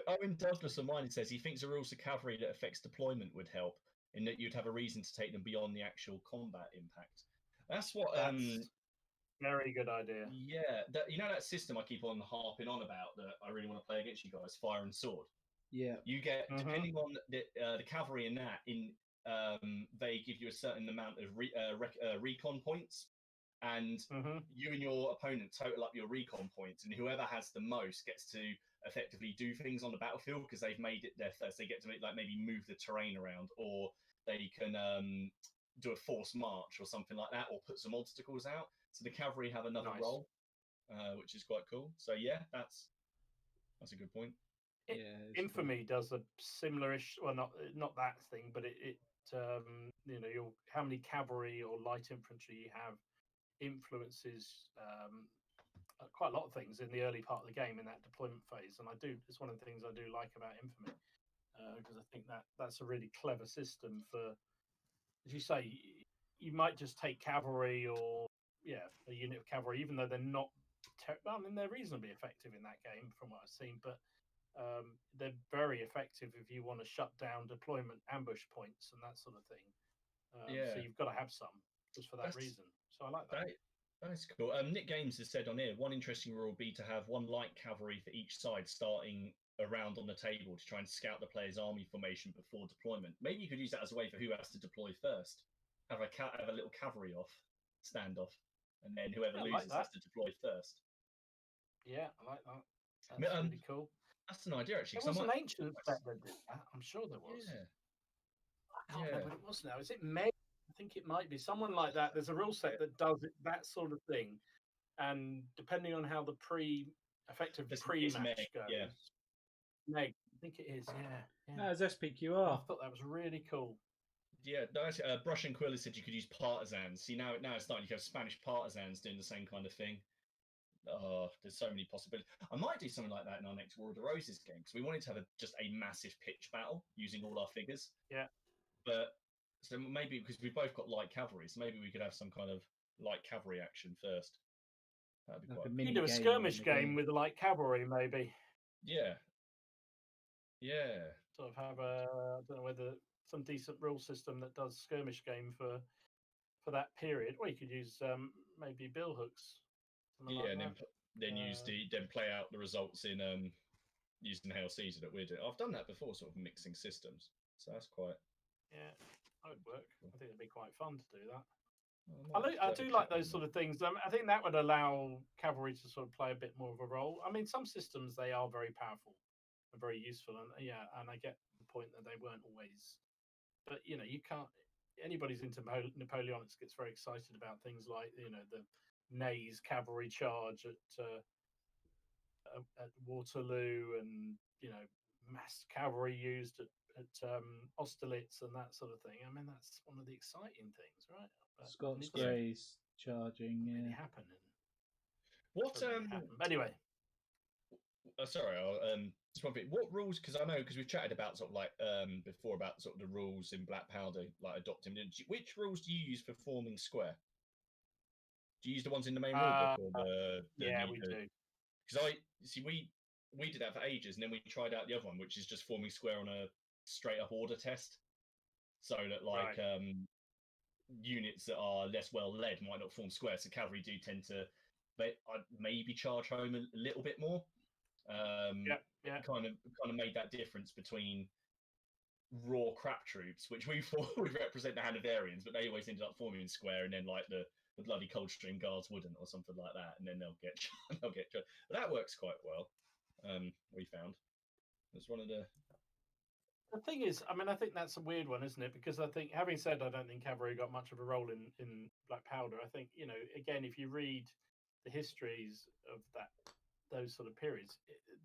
Owen Douglas on mine says he thinks a rules of cavalry that affects deployment would help, in that you'd have a reason to take them beyond the actual combat impact. That's very good idea. Yeah, that system I keep on harping on about, that I really want to play against you guys, Fire and Sword. Yeah, you get depending on the cavalry in that, they give you a certain amount of recon points, and you and your opponent total up your recon points, and whoever has the most gets to effectively do things on the battlefield, because they've made it their first. They get to maybe move the terrain around, or they can do a forced march or something like that, or put some obstacles out. So the cavalry have another role, which is quite cool. So yeah, that's a good point. Infamy does a similar-ish, well, not that thing, but it how many cavalry or light infantry you have influences quite a lot of things in the early part of the game, in that deployment phase. And it's one of the things I do like about Infamy, because I think that's a really clever system for, as you say, you might just take cavalry or a unit of cavalry, even though they're not they're reasonably effective in that game from what I've seen, but they're very effective if you want to shut down deployment ambush points and that sort of thing. So you've got to have some just for that reason. So I like that. That's cool. Nick Games has said on here, one interesting rule would be to have one light cavalry for each side starting around on the table to try and scout the player's army formation before deployment. Maybe you could use that as a way for who has to deploy first. Have a little cavalry standoff, and then whoever I like loses that. has to deploy first. Yeah, I like that. That's really cool. That's an idea, actually. There was an ancient set that did that. I'm sure there was. Yeah. I can't remember what it was now. Is it Meg? I think it might be someone like that. There's a rule set that does that sort of thing, and depending on how the effective pre-match goes, yeah. Meg, I think it is. Yeah. No, it's SPQR. I thought that was really cool. Yeah, no, actually, Brush and Quill said you could use partisans. See, now it's starting. You have Spanish partisans doing the same kind of thing. Oh, there's so many possibilities. I might do something like that in our next War of the Roses game because we wanted to have just a massive pitch battle using all our figures. Yeah. But so maybe because we've both got light cavalry, so maybe we could have some kind of light cavalry action first. That'd be quite. You do a skirmish game with light cavalry, maybe. Yeah. Yeah. Sort of have I don't know whether some decent rule system that does skirmish game for that period, or you could use maybe bill hooks. Yeah, and then play out the results in using Hail Caesar that we're doing. I've done that before, sort of mixing systems, so that's quite. Yeah, that would work. I think it'd be quite fun to do that. I I do like those sort of things. I think that would allow cavalry to sort of play a bit more of a role. I mean, some systems they are very powerful and very useful, and and I get the point that they weren't always. But you can't. Anybody's into Napoleonics gets very excited about things like the Ney's cavalry charge at Waterloo, and mass cavalry used at Austerlitz and that sort of thing. I mean, that's one of the exciting things, right? But Scots Greys charging. Really Yeah. happen. What anyway. Sorry, I'll just one thing. What rules? Because I know we've chatted about sort of like before about sort of the rules in Black Powder, like adopting. Which rules do you use for forming square? Do you use the ones in the main rulebook or the we do. Because we did that for ages, and then we tried out the other one, which is just forming square on a straight up order test, so that units that are less well led might not form square. So cavalry do tend to maybe charge home a little bit more. Kind of made that difference between raw crap troops, which we thought would represent the Hanoverians, but they always ended up forming in square, and then like the bloody Coldstream Guards wouldn't, or something like that, and then they'll get but that works quite well. We found it's one of the thing is, I mean, I think that's a weird one, isn't it? Because I think, having said, I don't think cavalry got much of a role in Black Powder. I think again, if you read the histories of those sort of periods,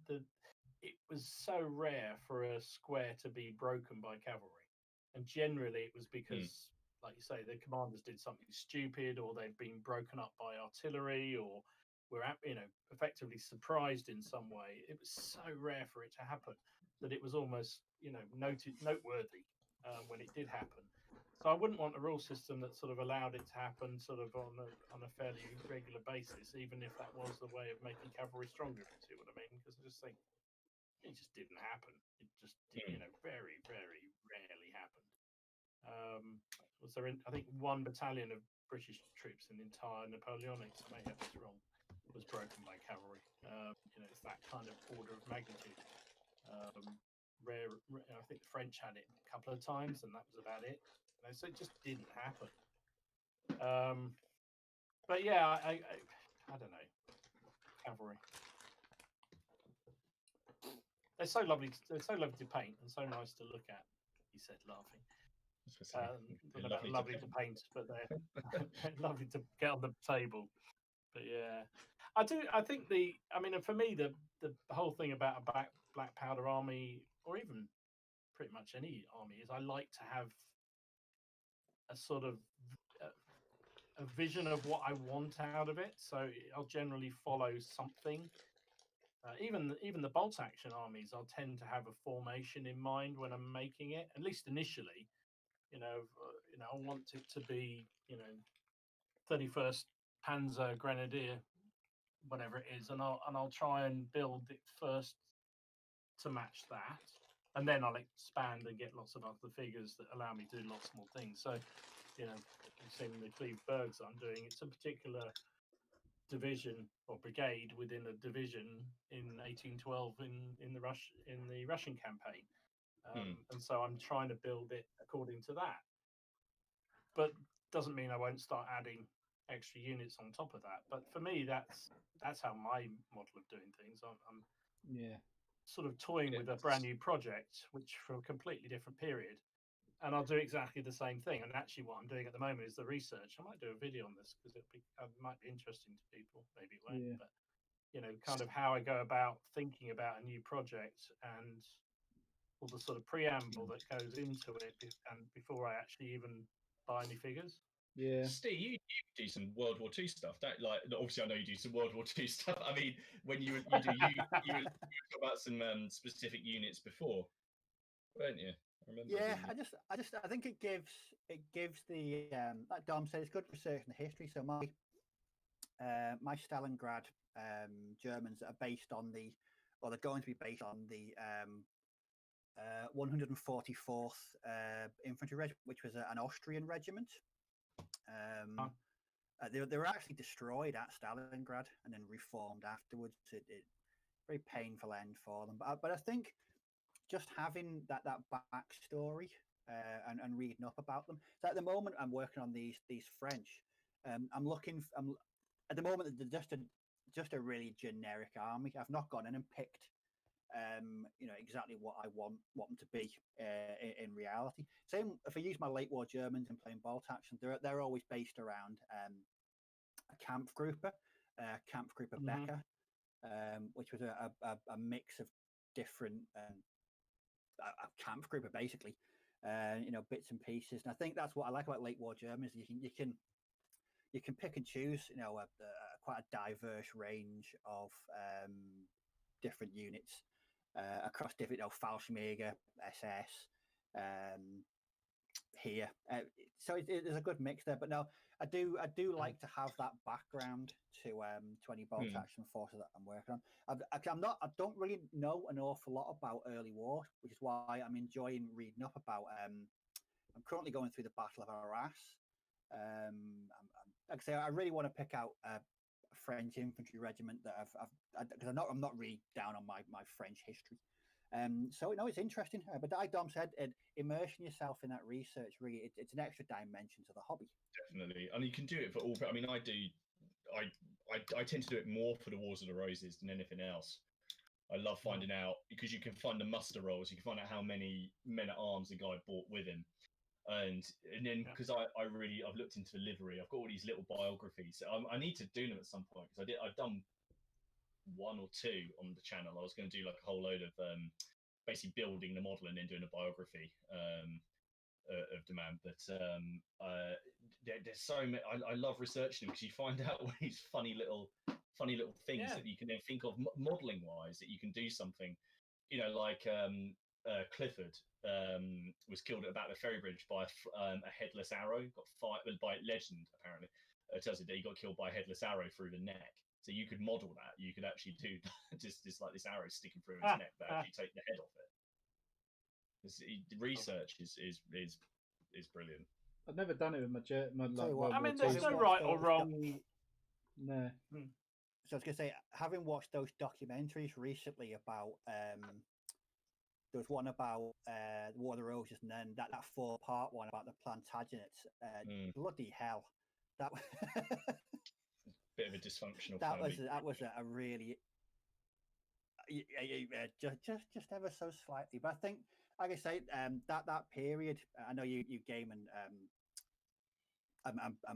it was so rare for a square to be broken by cavalry, and generally it was because, like you say, the commanders did something stupid, or they'd been broken up by artillery, or were effectively surprised in some way. It was so rare for it to happen that it was almost noteworthy when it did happen. So I wouldn't want a rule system that sort of allowed it to happen sort of on a fairly regular basis, even if that was the way of making cavalry stronger. If you see what I mean? Because I just think it just didn't happen. It just very, very rarely happened. Was there? I think one battalion of British troops in the entire Napoleonics, I may have this wrong, was broken by cavalry. It's that kind of order of magnitude. Rare. I think the French had it a couple of times, and that was about it. So it just didn't happen. But yeah, I don't know. Cavalry. They're so lovely. They're so lovely to paint and so nice to look at. He said, laughing. Lovely to paint, but they're lovely to get on the table. But yeah, I think for me, the whole thing about a Black Powder army, or even pretty much any army, is I like to have a sort of a vision of what I want out of it. So I'll generally follow something. Even the bolt action armies, I'll tend to have a formation in mind when I'm making it, at least initially. I want it to be 31st Panzer Grenadier, whatever it is, and I'll try and build it first to match that, and then I'll expand and get lots of other figures that allow me to do lots more things. So, you've seen the Cleve Bergs I'm doing. It's a particular division or brigade within a division in 1812 in the Russian campaign, and so I'm trying to build it according to that. But doesn't mean I won't start adding extra units on top of that. But for me, that's how my model of doing things. I'm Yeah. sort of toying with a brand new project, which for a completely different period, and I'll do exactly the same thing. And actually, what I'm doing at the moment is the research. I might do a video on this because it might be interesting to people. Maybe it won't, Yeah. but kind of how I go about thinking about a new project and all the sort of preamble that goes into it, and before I actually even buy any figures. Yeah. Steve, you do some World War II stuff, don't like? Obviously, I know you do some World War II stuff. I mean, when you were talking about some specific units before, weren't you? I remember. Yeah, I think it gives the like Dom said, it's good research in the history. So my Stalingrad Germans are based on they're going to be based on the 144th Infantry Regiment, which was an Austrian regiment. They were actually destroyed at Stalingrad and then reformed afterwards. It very painful end for them. But I think just having that backstory and reading up about them. So at the moment, I'm working on these French. I'm at the moment they're just a really generic army. I've not gone in and picked exactly what I want them to be in reality. Same if I use my late war Germans and playing bolt action, they're always based around a Kampfgruppe Becker, which was a mix of different a Kampfgruppe basically, bits and pieces. And I think that's what I like about late war Germans. You can pick and choose, quite a diverse range of different units across different, Fallschirmjäger, SS, here. So there's a good mix there. But no, I do like to have that background to any bolt action forces that I'm working on. I don't really know an awful lot about early war, which is why I'm enjoying reading up about. I'm currently going through the Battle of Arras. Like I say, I really want to pick out a French infantry regiment that because I'm not really down on my French history. So it's interesting. But like Dom said, immersing yourself in that research really it's an extra dimension to the hobby. Definitely, and you can do it for all. I mean, I do. I tend to do it more for the Wars of the Roses than anything else. I love finding out because you can find the muster rolls. You can find out how many men at arms the guy brought with him. And then because I've looked into the livery, I've got all these little biographies. I need to do them at some point because I've done one or two on the channel. I was going to do like a whole load of basically building the model and then doing a biography of the man. But there's so many. I love researching them because you find out all these funny little things that you can then think of modeling wise that you can do something. Like Clifford was killed at the Battle of Ferrybridge by a headless arrow. Got fired by legend apparently. It tells you that he got killed by a headless arrow through the neck. So you could model that. You could actually do just like this arrow sticking through his neck, but actually take the head off it. The research is brilliant. I've never done it with my I mean, there's no right or wrong. No. So I was going to say, having watched those documentaries recently about, there was one about the War of the Roses, and then that 4-part one about the Plantagenets. Bloody hell, that bit of a dysfunctional. That family. was a really just ever so slightly. But I think, like I say, that period. I know you game and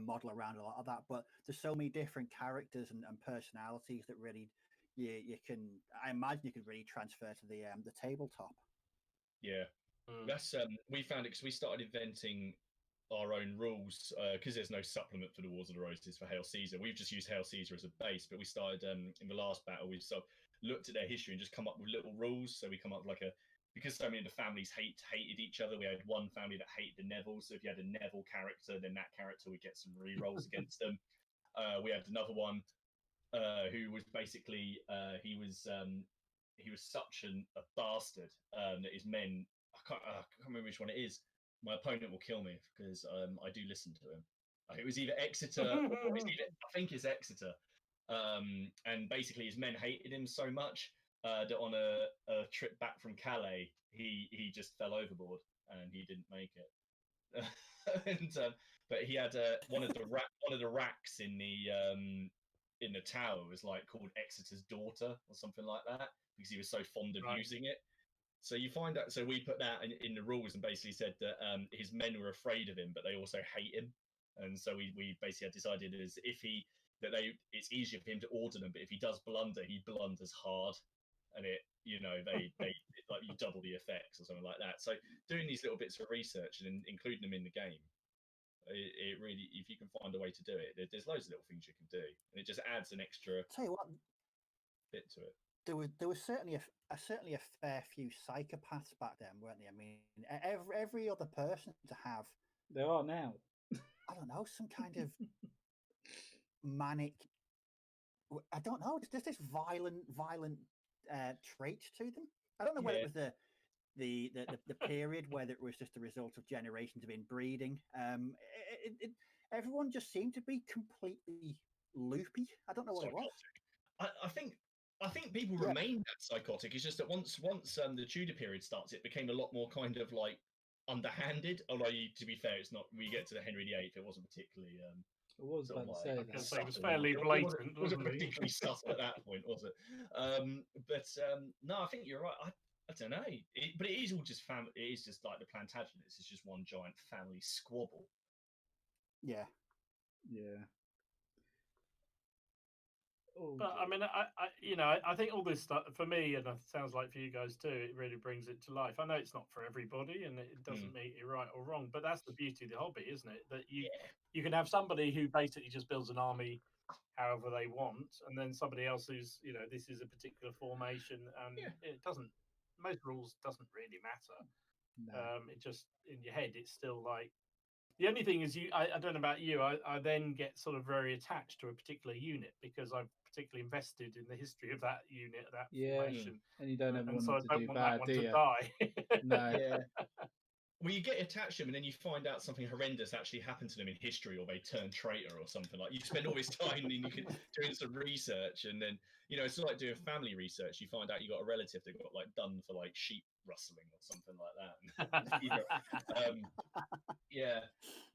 model around a lot of that, but there's so many different characters and personalities that really you can. I imagine you could really transfer to the tabletop. Yeah, that's we found it because we started inventing our own rules because there's no supplement for the Wars of the Roses for Hail Caesar. We've just used Hail Caesar as a base, but we started in the last battle. We've sort of looked at their history and just come up with little rules. So we come up with because so many of the families hated each other. We had one family that hated the Nevilles. So if you had a Neville character, then that character would get some re-rolls against them. We had another one who was basically he was such a bastard that his men. I can't remember which one it is. My opponent will kill me because I do listen to him. It was either Exeter or I think it's Exeter. and basically his men hated him so much that on a trip back from Calais, he just fell overboard and he didn't make it. and but he had one of the racks in the tower was like called Exeter's Daughter or something like that because he was so fond of using it. So you find out. So we put that in the rules and basically said that his men were afraid of him, but they also hate him. And so we basically had decided is it's easier for him to order them, but if he does blunder, he blunders hard, and they like you double the effects or something like that. So doing these little bits of research and including them in the game, it really, if you can find a way to do it, there's loads of little things you can do, and it just adds an extra Tell you what, bit to it. There was certainly a fair few psychopaths back then, weren't there? I mean, every other person to have. There are now. I don't know, some kind of manic. I don't know. There's this violent trait to them. I don't know whether it was the period, whether it was just a result of generations of inbreeding. Everyone just seemed to be completely loopy. I don't know what Psychotic. it was. I think people remain that psychotic. It's just that once the Tudor period starts, it became a lot more kind of like underhanded. Although, to be fair, it's not. We get to the Henry VIII, it wasn't particularly. It was about to say that. It was fairly blatant. It wasn't particularly subtle at that point, was it? No, I think you're right. I don't know, but it is all just family. It is just like the Plantagenets. It's just one giant family squabble. Yeah. Oh, but I mean, I think all this stuff for me, and it sounds like for you guys too, it really brings it to life. I know it's not for everybody, and it doesn't make it right or wrong, but that's the beauty of the hobby, isn't it? That you can have somebody who basically just builds an army however they want, and then somebody else who's this is a particular formation, and it doesn't. Most rules doesn't really matter. no. It just in your head, it's still like. The only thing is, I don't know about you, I then get sort of very attached to a particular unit because I've particularly invested in the history of that unit, that formation. And you don't ever want so them I to don't do want that bad, one do to you? die. No. Yeah. Well, you get attached to them, and then you find out something horrendous actually happened to them in history, or they turn traitor, or something. Like you spend all this time and you can doing some research, and then it's like doing family research. You find out you got a relative that got like done for like sheep rustling or something like that. Yeah,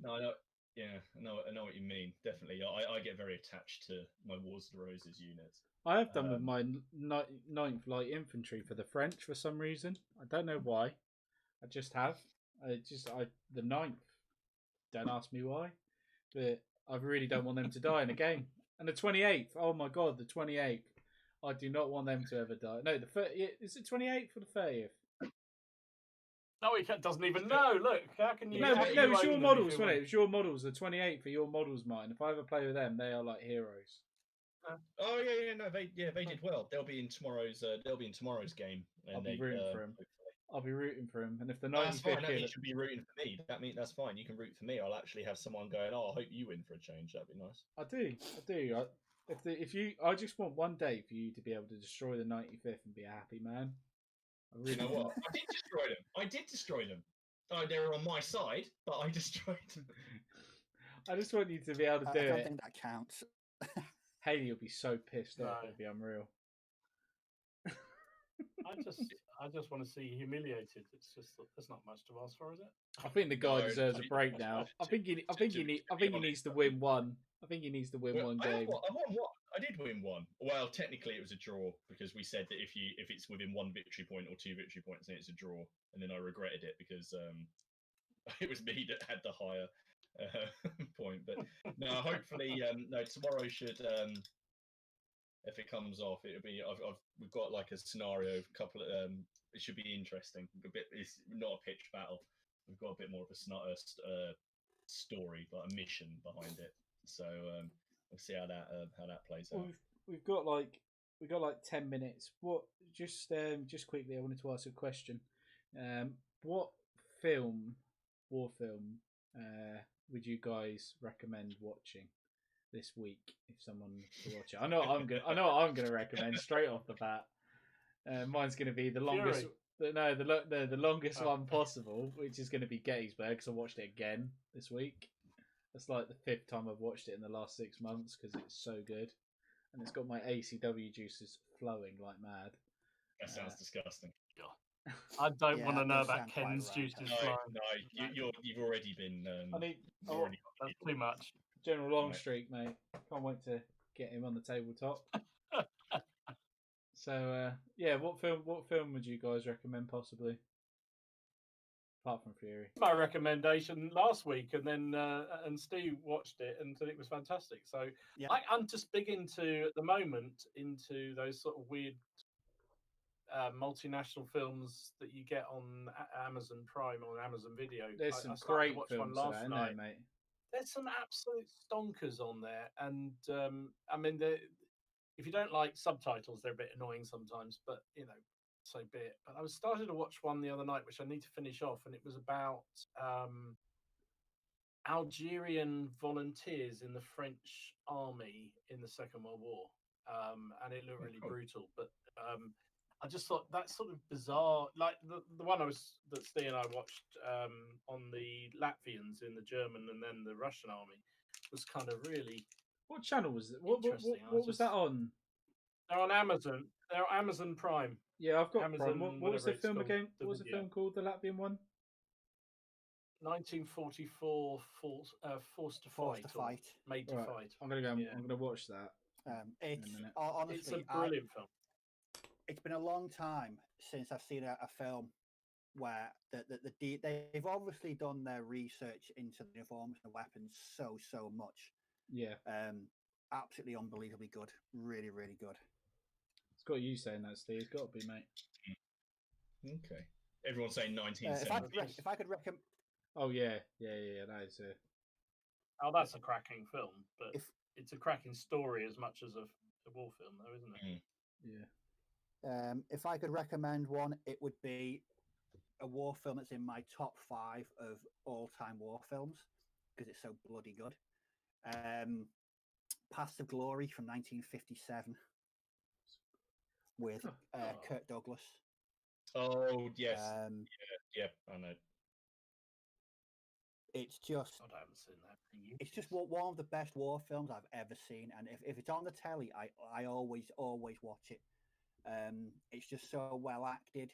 no, I know. Yeah, I know what you mean. Definitely, I get very attached to my Wars of the Roses units. I have done with my 9th Light Infantry for the French for some reason. I don't know why. I just have. The 9th. Don't ask me why. But I really don't want them to die in a game. And the 28th. Oh my god, the 28th. I do not want them to ever die. No, the 30th. Is it 28th or the 30th? No, he doesn't even know. Look, how can you? No, how it you was own your them models, if you wasn't it? want- It was your models. The 28th for your models, mine. If I ever play with them, they are like heroes. Oh yeah, no, they did well. They'll be in tomorrow's game. And I'll be rooting for him. I'll be rooting for him. And if the that's 95th fine. You should be rooting for me. That's fine. You can root for me. I'll actually have someone going. Oh, I hope you win for a change. That'd be nice. I do. I just want one day for you to be able to destroy the 95th and be a happy man. I really You know what? I did destroy them. Oh, they were on my side, but I destroyed them. I just want you to be able to do I don't it. think that counts. Haley will be so pissed off. No. It'll be unreal. I just want to see you humiliated. It's just there's not much to ask for, is it? I think the guy No, deserves a break now. I think he needs to win one. I think he needs to win one game. I won one. I did win one. Well, technically it was a draw because we said that if it's within 1 victory point or 2 victory points, then it's a draw. And then I regretted it because it was me that had the higher point. But no, hopefully, tomorrow should. If it comes off, it'll be. We've got like a scenario, it should be interesting. It's not a pitch battle. We've got a bit more of a story, like a mission behind it. So we'll see how that plays out. We've got like 10 minutes. What? Just quickly, I wanted to ask a question. What war film, would you guys recommend watching this week if someone to watch it? I know what I'm gonna recommend straight off the bat. Mine's gonna be the longest. The longest one possible, which is going to be Gettysburg, because I watched it again this week. That's like the 5th time I've watched it in the last 6 months because it's so good. and it's got my ACW juices flowing like mad. That sounds disgusting. I don't Yeah, want to that know does about sound quite Ken's rank, juices actually. flying. No, you've already been. I need you've already got That's too much. General Right. Longstreet, mate. Can't wait to get him on the tabletop. So yeah, what film would you guys recommend possibly? Apart from Fury. My recommendation last week, and then and Steve watched it and said it was fantastic. So Yeah. I'm just big into at the moment into those sort of weird multinational films that you get on Amazon Prime or Amazon Video. There's I some started great to watch films one for last that, isn't night. there, mate? There's some absolute stonkers on there, and I mean, if you don't like subtitles, they're a bit annoying sometimes. But you know, so be it. But I was started to watch one the other night, which I need to finish off, and it was about Algerian volunteers in the French army in the Second World War, and it looked really brutal. But I just thought that's sort of bizarre. Like the one that Steve and I watched on the Latvians in the German and then the Russian army was kind of really. What channel was it? What was that on? They're on Amazon. They're on Amazon Prime. Yeah, I've got Amazon, Prime. What was the film called, again? What was the film called? The Latvian one? 1944, Forced to Fight. Made to Fight. I'm gonna go. I'm gonna watch that. It's in a minute. honestly, It's a brilliant film. It's been a long time since I've seen a film where they've obviously done their research into the uniforms and the weapons so much. Yeah. Absolutely unbelievably good. Really, really good. It's got you saying that, Steve. It's got to be, mate. Okay. Everyone's saying 1970. If I could recommend. Oh yeah. That is a. Oh, that's a cracking film, but it's a cracking story as much as a war film, though, isn't it? Yeah. If I could recommend one, it would be a war film that's in my top 5 of all-time war films because it's so bloody good. Paths of Glory from 1957 with Kirk Douglas. Oh yes, yeah, I know. I It's just, haven't seen that for years. it's just one of the best war films I've ever seen, and if it's on the telly, I always watch it. It's just so well acted.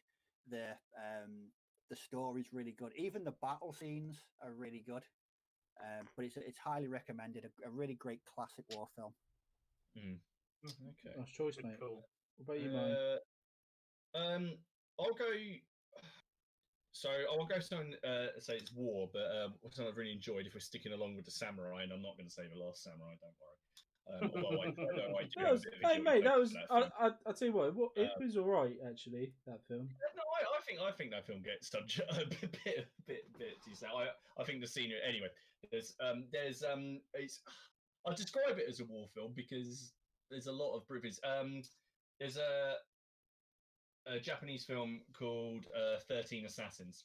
The story's really good. Even the battle scenes are really good. But it's highly recommended. A really great classic war film. Okay. Nice choice, mate. Cool. What about you, Mike? I'll go. So I'll go something. Say it's war, but something I've really enjoyed. If we're sticking along with the samurai, and I'm not going to say the Last Samurai. Don't worry. Although I do have a bit of a Hey, guilty mate, that pleasure was. for that film. I'll tell you what. It was all right, actually. That film. No, I think that film gets a bit too sad. I think the scenery. Anyway, there's it's. I describe it as a war film because there's a lot of privilege. There's a Japanese film called 13 Assassins.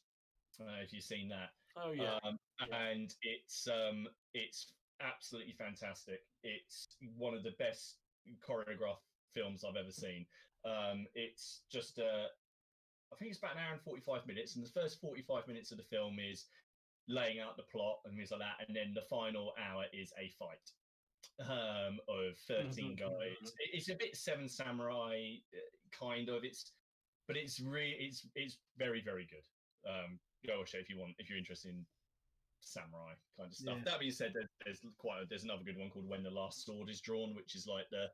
I don't know if you've seen that. Oh yeah. And it's absolutely fantastic. It's one of the best choreographed films I've ever seen. It's just I think it's about an hour and 45 minutes, and the first 45 minutes of the film is laying out the plot and things like that, and then the final hour is a fight of 13 guys. It's a bit Seven Samurai kind of. But it's very, very good. Go watch it if you're interested in samurai kind of stuff. Yeah. That being said, there's another good one called When the Last Sword is Drawn, which is like the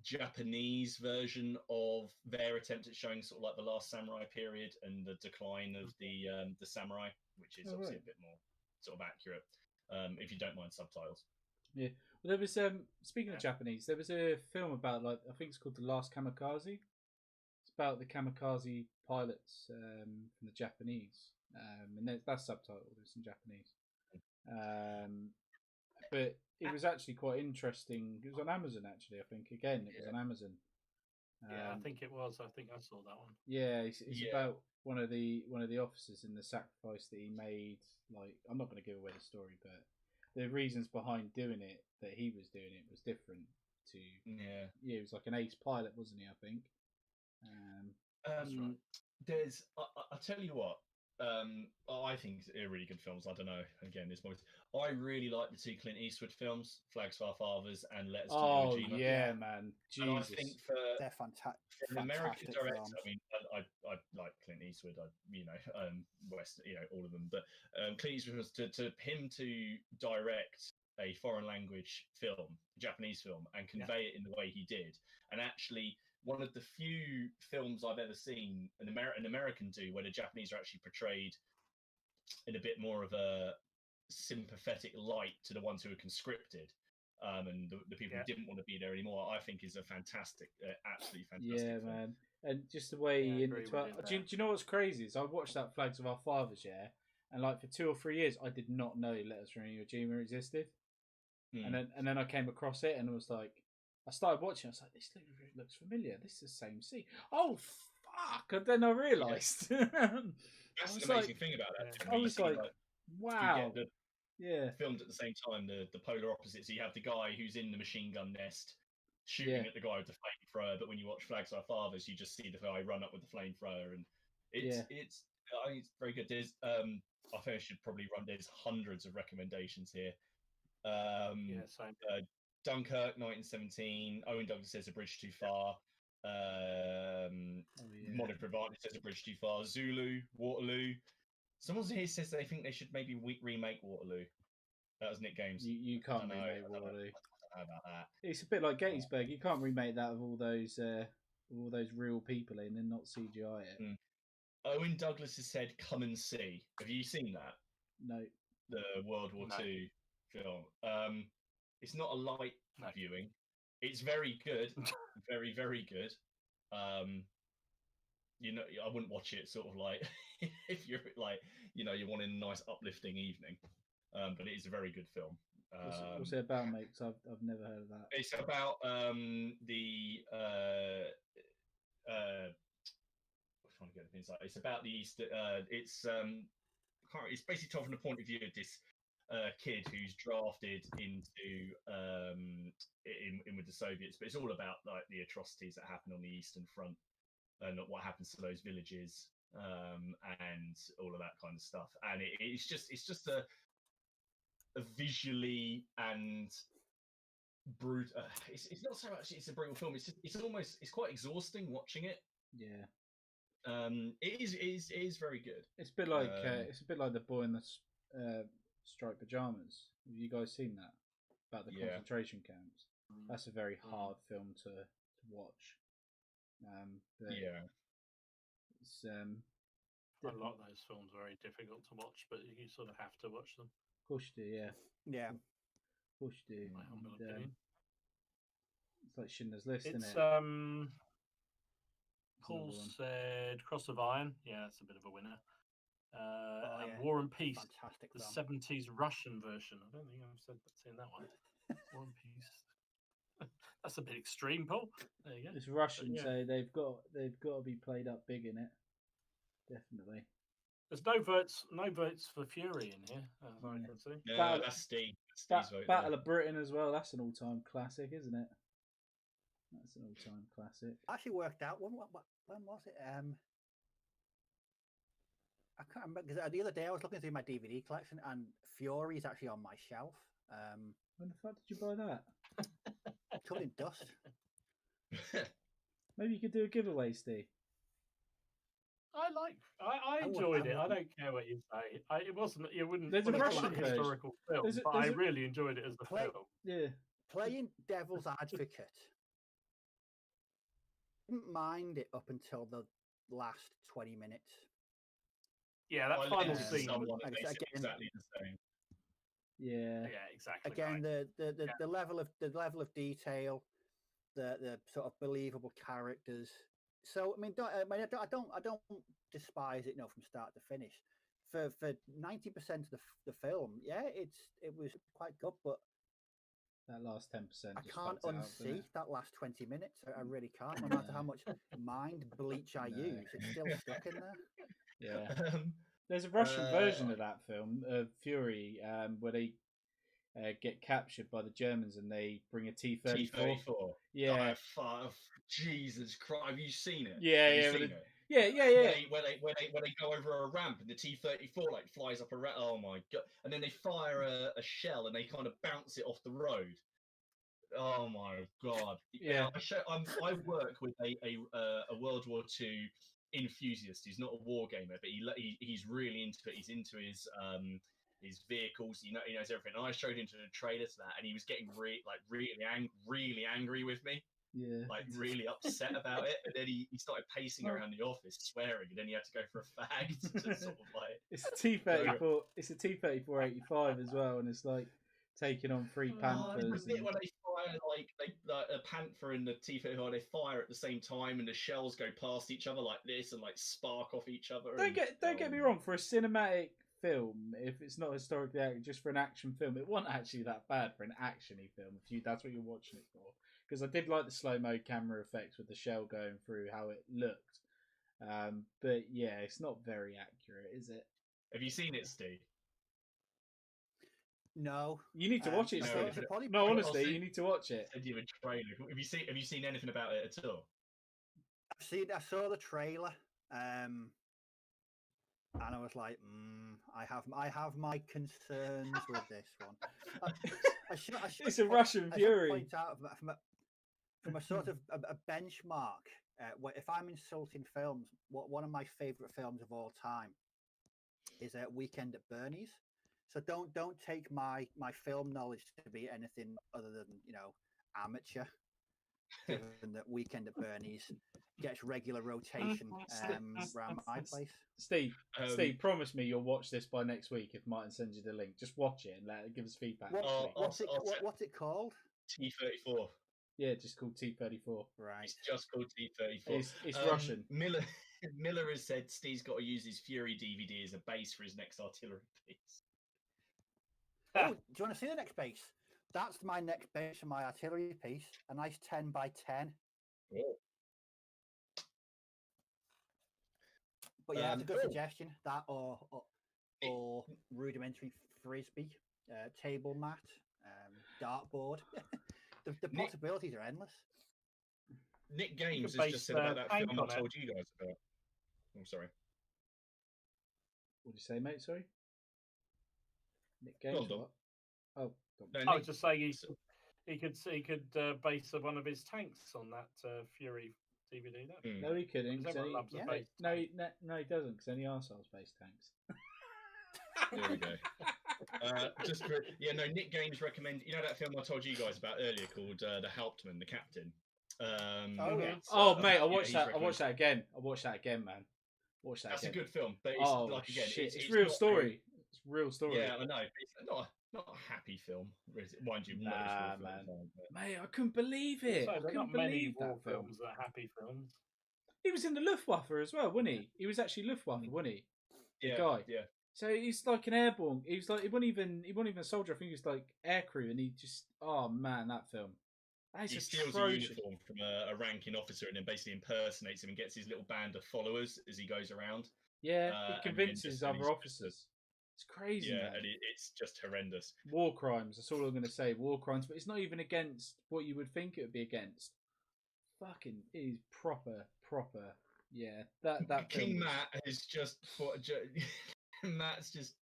Japanese version of their attempt at showing sort of like the last samurai period and the decline of the samurai, which is obviously a bit more sort of accurate if you don't mind subtitles. Yeah. Well, there was speaking of Japanese, there was a film about I think it's called The Last Kamikaze. It's about the kamikaze pilots from the Japanese, and that's subtitled. It's in Japanese. But it was actually quite interesting. It was on Amazon, actually. I think it was on Amazon. Yeah, I think it was. I think I saw that one. Yeah, it's about one of the officers and the sacrifice that he made. Like, I'm not going to give away the story, but the reasons behind doing it, that he was doing it, was different to. Yeah, he was like an ace pilot, wasn't he? I think. That's right. I'll tell you what. I think they're really good films. I don't know. Again, I really like the two Clint Eastwood films, Flags for Our Fathers and Letters to Iwo Oh Jima. yeah, man. And I Jesus. think for They're an American fantastic director, films. I mean, I like Clint Eastwood. West, all of them. But Clint Eastwood was to him to direct a foreign language film, Japanese film, and convey it in the way he did, and actually one of the few films I've ever seen an American do where the Japanese are actually portrayed in a bit more of a sympathetic light to the ones who are conscripted. And the people who didn't want to be there anymore, I think is a fantastic, absolutely fantastic. Yeah, film. man. And just the way Yeah, in the do you know what's crazy is I watched that Flags of Our Fathers, yeah, and like for 2 or 3 years I did not know Letters from Iwo Jima existed, and then I came across it and was like, I started watching. I was like, this looks familiar. This is the same scene. Oh fuck! And then I realised. That's the amazing thing about that. I was like, wow. Filmed at the same time, the polar opposites. So you have the guy who's in the machine gun nest shooting at the guy with the flamethrower, but when you watch Flags of Our Fathers, you just see the guy run up with the flamethrower, and it's I think it's very good. There's I think I should probably run. There's hundreds of recommendations here. Same. Dunkirk, 1917. Owen Douglas says A Bridge Too Far. Modern for Advantage says A Bridge Too Far. Zulu, Waterloo. Someone here says they think they should maybe remake Waterloo. That was Nick Games. You can't remake Waterloo. I don't know about that. It's a bit like Gettysburg. You can't remake that with all those real people in and not CGI it. Owen Douglas has said, "Come and see." Have you seen that? No. The World War II film. It's not a light viewing. It's very good, very very good. I wouldn't watch it sort of like if you're like you're wanting a nice uplifting evening. But it is a very good film. What's it about, mate? Because I've never heard of that. It's about the I'm trying to get the insight. It's about the East. It's basically told from the point of view of this kid who's drafted into in with the Soviets, but it's all about like the atrocities that happen on the Eastern Front and what happens to those villages and all of that kind of stuff. And it's just a visually and brutal. It's not so much it's a brutal film. It's quite exhausting watching it. Yeah. It is very good. It's a bit like the boy in the striped pajamas. Have you guys seen that about the concentration camps? That's a very hard film to watch. It's a lot of those films are very difficult to watch, but you sort of have to watch them. Of course you do, yeah. Of course you do. My humble opinion. It's like Schindler's List, isn't it? Paul said Cross of Iron. Yeah, that's a bit of a winner. And War and Peace, fantastic the film. 70s Russian version. I don't think I've seen that one. War and Peace. That's a bit extreme, Paul. There you go. It's Russian, so they've got to be played up big in it. Definitely. There's no votes for Fury in here, as I can see. No, that's Steve. Battle of Britain as well. That's an all-time classic, isn't it? That's an all-time classic. Actually worked out. When was it? I can't remember because the other day I was looking through my DVD collection and Fury is actually on my shelf. When the fuck did you buy that? Covered in dust. Maybe you could do a giveaway, Steve. I enjoyed it. I don't care what you say. It wasn't. You wouldn't. There's a Russian historical film, but I really enjoyed it as the film. Yeah. Playing devil's advocate. Didn't mind it up until the last 20 minutes. Yeah, that final scene. Exactly the same. Yeah, exactly. Again, the level of detail, the sort of believable characters. So I don't despise it, from start to finish. For 90% of the film, it was quite good, but that last 10%. I can't unsee that last 20 minutes. I really can't. No matter how much mind bleach I use, it's still stuck in there. Yeah. There's a Russian version of that film, Fury, where they get captured by the Germans and they bring a T-34. Yeah. Oh, Jesus Christ. Have you seen it? Yeah, Yeah. Where they go over a ramp and the T-34 like flies up a ramp. Oh my god! And then they fire a shell and they kind of bounce it off the road. Oh my god! Yeah. I work with a World War II enthusiast. He's not a war gamer, but he's really into it. He's into his vehicles. He knows everything. And I showed him the trailer to that, and he was getting really angry with me. Yeah. Like really upset about it, and then he started pacing around the office swearing, and then he had to go for a fag to sort of like. It's a T-34. It's a T-34-85 as well, and it's like taking on three Panthers. The bit when they fire like a Panther and the T-34, they fire at the same time, and the shells go past each other like this, and like spark off each other. Don't get me wrong. For a cinematic film, if it's not historically accurate, just for an action film, it wasn't actually that bad for an actiony film. If that's what you're watching it for. Because I did like the slow-mo camera effects with the shell going through, how it looked. But yeah, it's not very accurate, is it? Have you seen it, Steve? No. You need to watch it, no, Steve. No, honestly, you need to watch it. Send you a trailer. Have you seen anything about it at all? I saw the trailer, and I was like, I have my concerns with this one. It's a Russian Fury. Point out from a sort of a benchmark. If I'm insulting films, one of my favourite films of all time is Weekend at Bernie's. So don't take my film knowledge to be anything other than amateur. Given that Weekend at Bernie's gets regular rotation around my place. Steve, promise me you'll watch this by next week if Martin sends you the link. Just watch it and give us feedback. What's it called? T-34. Yeah, just called T-34. Right. It's just called T-34. It's Russian. Miller has said Steve's got to use his Fury DVD as a base for his next artillery piece. Oh, do you want to see the next base? That's my next base for my artillery piece. A nice 10 by 10. Oh. But yeah, it's a good suggestion. That or rudimentary frisbee, table mat, dartboard. The possibilities are endless. Nick Games has just said about that film I told you guys about. I'm sorry. What did you say, mate? Sorry. Nick Games. What? Oh, I was just saying he could base one of his tanks on that Fury DVD. No, he couldn't. No, he doesn't, because any arseholes base tanks. There we go. Nick Games recommend. You know that film I told you guys about earlier called The Hauptmann, the Captain. Mate, I watched that. I watched that again. man. That's a good film, but it's it's real story. It's real story. Yeah, I know. It's not a happy film, mind you. Nah, man. Mate, I couldn't believe it. I couldn't believe that film. Films are happy films. He was in the Luftwaffe as well, wasn't he? He was actually Luftwaffe, wasn't he? Yeah, the guy. Yeah. So he's like an airborne. He wasn't even a soldier. I think he was like aircrew, and he just. Oh man, that film. He steals a uniform from a ranking officer and then basically impersonates him and gets his little band of followers as he goes around. Yeah, he convinces other officers. It's crazy. Yeah, man. and it's just horrendous. War crimes. That's all I'm going to say. War crimes, but it's not even against what you would think it would be against. Fucking, it is proper. Yeah, that King Matt has just Matt's just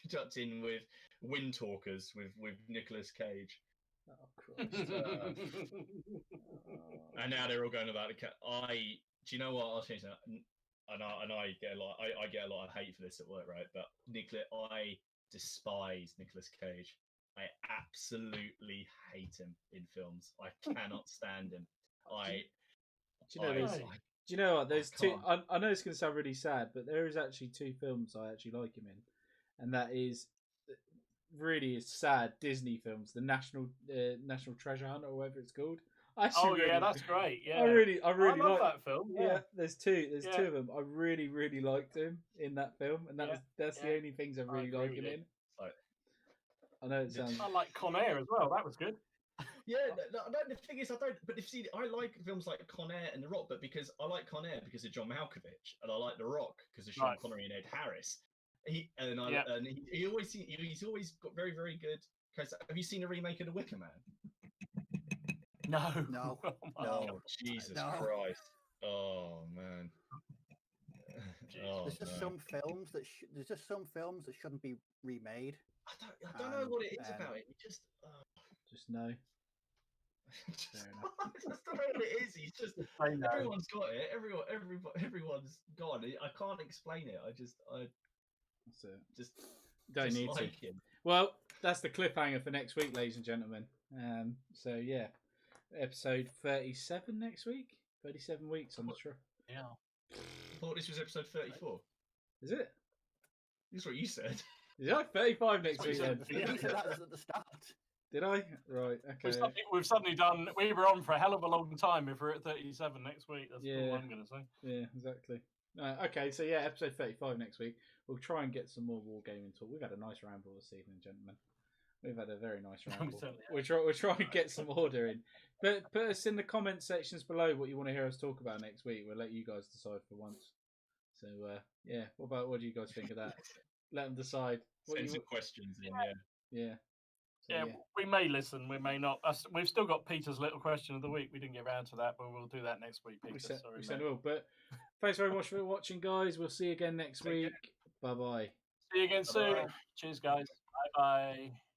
jumped in with Wind Talkers with Nicolas Cage. Oh Christ! And now they're all going about the cat. Do you know what? I'll change that. And I get a lot. I get a lot of hate for this at work, right? But I despise Nicolas Cage. I absolutely hate him in films. I cannot stand him. Do you know what? There's two. I know it's going to sound really sad, but there is actually two films I actually like him in, and that is really sad Disney films, the National Treasure Hunt or whatever it's called. That's great. Yeah, I really love like that film. Yeah, there's two of them. I really liked him in that film, and that's the only things I really like him in. I know it sounds. I like Con Air as well. That was good. Yeah, the thing is, I don't. But I like films like Con Air and The Rock, but because I like Con Air because of John Malkovich, and I like The Rock because of Sean Connery and Ed Harris. He's always got very, very good. Have you seen a remake of The Wicker Man? No. Oh, Jesus Christ! Oh man, Oh, There's just no. some films that there's just some films that shouldn't be remade. I don't know what it is And, about it. We just, Just no. just, Fair enough. I just don't know what it is. He's just I know. everyone's got it. Everyone's gone. I can't explain it. I just That's it. just Don't just need to. like him. Well, that's the cliffhanger for next week, ladies and gentlemen. So yeah, episode 37 next week. 37 weeks on the show. Yeah. I thought this was episode 34. Is it? That's what you said. Is it 35 next That's what week you then? said. He said that was at the start. Did I? Right. Okay. We've suddenly done. We were on for a hell of a long time. If we're at 37 next week, that's Yeah. all I'm going to say. Yeah, exactly. Okay, so yeah, episode 35 next week. We'll try and get some more wargaming talk. We've had a nice ramble this evening, gentlemen. We've had a very nice ramble. certainly have. We'll try and get some order in. But put us in the comment sections below what you want to hear us talk about next week. We'll let you guys decide for once. So yeah, what do you guys think of that? Let them decide. Send some questions in, Yeah. So, Yeah, we may listen, we may not. We've still got Peter's little question of the week. We didn't get around to that, but we'll do that next week, Peter. we Sorry, certainly mate. will. But thanks very much for watching, guys. We'll see you again next Take week. Bye bye. See you again soon. Bye-bye. Cheers, guys. Bye bye.